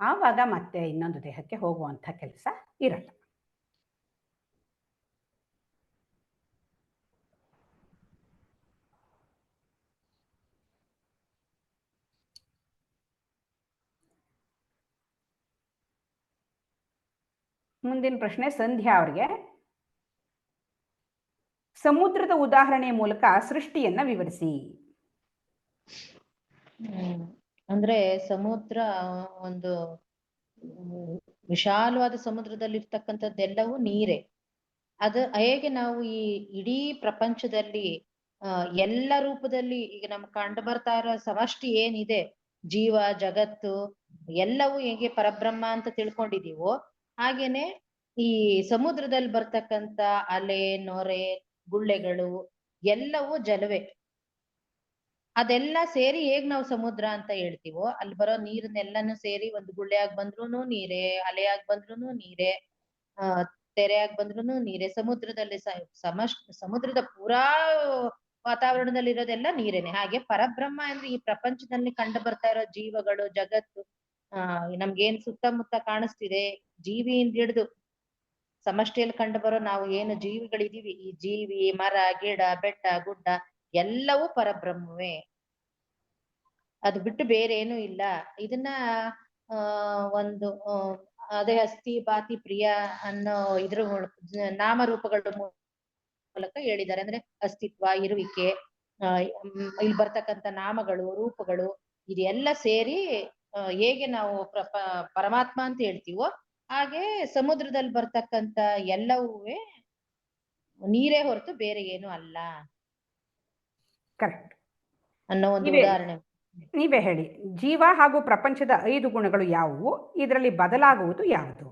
ಆವಾಗ ಮತ್ತೆ ಇನ್ನೊಂದು ದೇಹಕ್ಕೆ ಹೋಗುವಂಥ ಕೆಲಸ ಇರಲ್ಲ. ಮುಂದಿನ ಪ್ರಶ್ನೆ ಸಂಧ್ಯಾ ಅವ್ರಿಗೆ. ಸಮುದ್ರದ ಉದಾಹರಣೆಯ ಮೂಲಕ ಸೃಷ್ಟಿಯನ್ನ ವಿವರಿಸಿ. ಅಂದ್ರೆ ಸಮುದ್ರ ಒಂದು ವಿಶಾಲವಾದ ಸಮುದ್ರದಲ್ಲಿರ್ತಕ್ಕಂಥದ್ದೆಲ್ಲವೂ ನೀರೇ. ಅದು ಹೇಗೆ ನಾವು ಈ ಇಡೀ ಪ್ರಪಂಚದಲ್ಲಿ ಎಲ್ಲ ರೂಪದಲ್ಲಿ ಈಗ ನಮ್ಗೆ ಕಂಡು ಬರ್ತಾ ಇರೋ ಸಮಷ್ಟಿ ಏನಿದೆ, ಜೀವ ಜಗತ್ತು ಎಲ್ಲವೂ ಹೇಗೆ ಪರಬ್ರಹ್ಮ ಅಂತ ತಿಳ್ಕೊಂಡಿದೀವೋ, ಹಾಗೇನೆ ಈ ಸಮುದ್ರದಲ್ಲಿ ಬರ್ತಕ್ಕಂಥ ಅಲೆ ನೊರೆ ಗುಳ್ಳೆಗಳು ಎಲ್ಲವೂ ಜಲವೇ. ಅದೆಲ್ಲ ಸೇರಿ ಹೇಗ್ ನಾವು ಸಮುದ್ರ ಅಂತ ಹೇಳ್ತೀವೋ, ಅಲ್ಲಿ ಬರೋ ನೀರನ್ನೆಲ್ಲಾನು ಸೇರಿ ಒಂದು ಗುಳ್ಳೆಯಾಗಿ ಬಂದ್ರೂನು ನೀರೇ, ಅಲೆಯಾಗಿ ಬಂದ್ರೂನು ನೀರೇ, ತೆರೆಯಾಗಿ ಬಂದ್ರೂನು ನೀರೇ. ಸಮುದ್ರದಲ್ಲಿ ಸಮುದ್ರದ ಪೂರಾ ವಾತಾವರಣದಲ್ಲಿ ಇರೋದೆಲ್ಲ ನೀರೇನೆ. ಹಾಗೆ ಪರಬ್ರಹ್ಮ ಅಂದ್ರೆ ಈ ಪ್ರಪಂಚದಲ್ಲಿ ಕಂಡು ಬರ್ತಾ ಇರೋ ಜೀವಗಳು ಜಗತ್ತು, ನಮ್ಗೇನ್ ಸುತ್ತಮುತ್ತ ಕಾಣಿಸ್ತಿದೆ, ಜೀವಿಯಿಂದ ಹಿಡಿದು ಸಮಷ್ಟಿಯಲ್ಲಿ ಕಂಡು ಬರೋ ನಾವು ಏನು ಜೀವಿಗಳಿದೀವಿ, ಈ ಜೀವಿ ಮರ ಗಿಡ ಬೆಟ್ಟ ಗುಡ್ಡ ಎಲ್ಲವೂ ಪರಬ್ರಹ್ಮವೇ. ಅದು ಬಿಟ್ಟು ಬೇರೆ ಏನೂ ಇಲ್ಲ. ಇದನ್ನ ಒಂದು ಅದೇ ಅಸ್ಥಿ ಬಾತಿ ಪ್ರಿಯ ಅನ್ನೋ ಇದ್ರ ನಾಮರೂಪಗಳ ಮೂಲಕ ಹೇಳಿದ್ದಾರೆ. ಅಂದ್ರೆ ಅಸ್ತಿತ್ವ, ಇರುವಿಕೆ, ಇಲ್ಲಿ ಬರ್ತಕ್ಕಂಥ ನಾಮಗಳು ರೂಪಗಳು ಇದೆಲ್ಲ ಸೇರಿ ಹೇಗೆ ನಾವು ಪರಮಾತ್ಮ ಅಂತ ಹೇಳ್ತೀವೋ, ಹಾಗೆ ಸಮುದ್ರದಲ್ಲಿ ಬರ್ತಕ್ಕಂಥ ಎಲ್ಲವೂ ನೀರೇ ಹೊರತು ಬೇರೆ ಏನು ಅಲ್ಲ. ಕರೆಕ್ಟ್ ಅನ್ನೋ ಒಂದು ಉದಾಹರಣೆ. ನೀವೇ ಹೇಳಿ, ಜೀವ ಹಾಗೂ ಪ್ರಪಂಚದ 5 ಗುಣಗಳು ಯಾವುವು? ಇದರಲ್ಲಿ ಬದಲಾಗುವುದು ಯಾವುದು?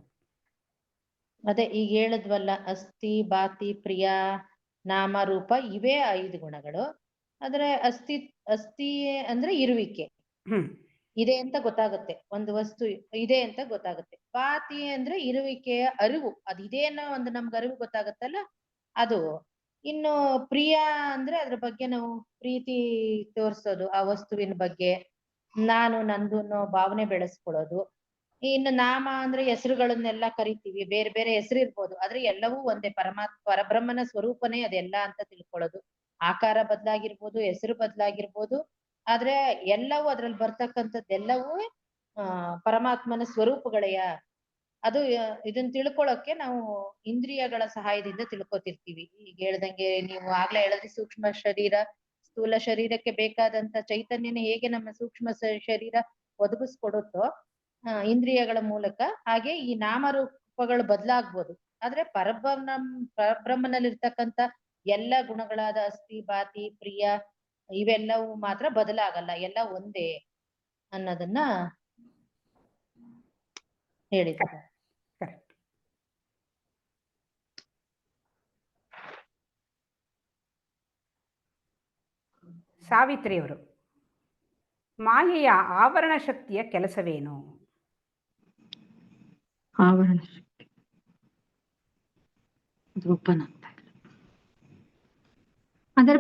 ಅದೇ ಈಗ ಹೇಳಿದ್ವಲ್ಲ, ಅಸ್ಥಿ ಬಾತಿ ಪ್ರಿಯ ನಾಮ ರೂಪ ಇವೇ 5 ಗುಣಗಳು. ಆದ್ರೆ ಅಸ್ಥಿ ಅಂದ್ರೆ ಇರುವಿಕೆ ಇದೆ ಅಂತ ಗೊತ್ತಾಗುತ್ತೆ, ಒಂದು ವಸ್ತು ಇದೆ ಅಂತ ಗೊತ್ತಾಗುತ್ತೆ. ಬಾತಿ ಅಂದ್ರೆ ಇರುವಿಕೆಯ ಅರಿವು, ಅದು ಇದೆ ಅನ್ನೋ ಒಂದು ನಮ್ಗೆ ಅರಿವು ಗೊತ್ತಾಗತ್ತಲ್ಲ ಅದು. ಇನ್ನು ಪ್ರಿಯ ಅಂದ್ರೆ ಅದ್ರ ಬಗ್ಗೆ ನಾವು ಪ್ರೀತಿ ತೋರ್ಸೋದು, ಆ ವಸ್ತುವಿನ ಬಗ್ಗೆ ನಾನು ನಂದು ಅನ್ನೋ ಭಾವನೆ ಬೆಳೆಸ್ಕೊಳ್ಳೋದು. ಇನ್ನು ನಾಮ ಅಂದ್ರೆ ಹೆಸರುಗಳನ್ನೆಲ್ಲ ಕರಿತೀವಿ, ಬೇರೆ ಬೇರೆ ಹೆಸರು ಇರ್ಬೋದು, ಆದ್ರೆ ಎಲ್ಲವೂ ಒಂದೇ. ಪರಬ್ರಹ್ಮನ ಸ್ವರೂಪನೇ ಅದೆಲ್ಲ ಅಂತ ತಿಳ್ಕೊಳ್ಳೋದು. ಆಕಾರ ಬದಲಾಗಿರ್ಬೋದು, ಹೆಸರು ಬದಲಾಗಿರ್ಬೋದು, ಆದ್ರೆ ಎಲ್ಲವೂ ಅದ್ರಲ್ಲಿ ಬರ್ತಕ್ಕಂಥದ್ದೆಲ್ಲವೂ ಪರಮಾತ್ಮನ ಸ್ವರೂಪಗಳೆಯ. ಅದು ಇದನ್ನ ತಿಳ್ಕೊಳಕ್ಕೆ ನಾವು ಇಂದ್ರಿಯಗಳ ಸಹಾಯದಿಂದ ತಿಳ್ಕೊತಿರ್ತೀವಿ. ಈಗ ಹೇಳ್ದಂಗೆ ನೀವು ಆಗ್ಲೇ ಹೇಳಿದ್ರಿ, ಸೂಕ್ಷ್ಮ ಶರೀರ ಸ್ಥೂಲ ಶರೀರಕ್ಕೆ ಬೇಕಾದಂತ ಚೈತನ್ಯನ ಹೇಗೆ ನಮ್ಮ ಸೂಕ್ಷ್ಮ ಶರೀರ ಒದಗಿಸ್ಕೊಡುತ್ತೋ ಇಂದ್ರಿಯಗಳ ಮೂಲಕ, ಹಾಗೆ ಈ ನಾಮರೂಪಗಳು ಬದಲಾಗ್ಬೋದು. ಆದ್ರೆ ಪರಬ್ರಹ್ಮನಲ್ಲಿರ್ತಕ್ಕಂಥ ಎಲ್ಲ ಗುಣಗಳಾದ ಅಸ್ಥಿ, ಬಾತಿ, ಪ್ರಿಯ ಇವೆಲ್ಲವೂ ಮಾತ್ರ ಬದಲಾಗಲ್ಲ, ಎಲ್ಲ ಒಂದೇ ಅನ್ನೋದನ್ನ ಹೇಳಿದ್ದಾರೆ. ಕರೆಕ್ಟ್. ಸಾವಿತ್ರಿಯವರು, ಮಾಯೆಯ ಆವರಣ ಶಕ್ತಿಯ ಕೆಲಸವೇನು? ಆವರಣ ಶಕ್ತಿ ಅದು ಓಪನ್ ಆಗ್ತಾ ಇಲ್ಲ. ಅದರ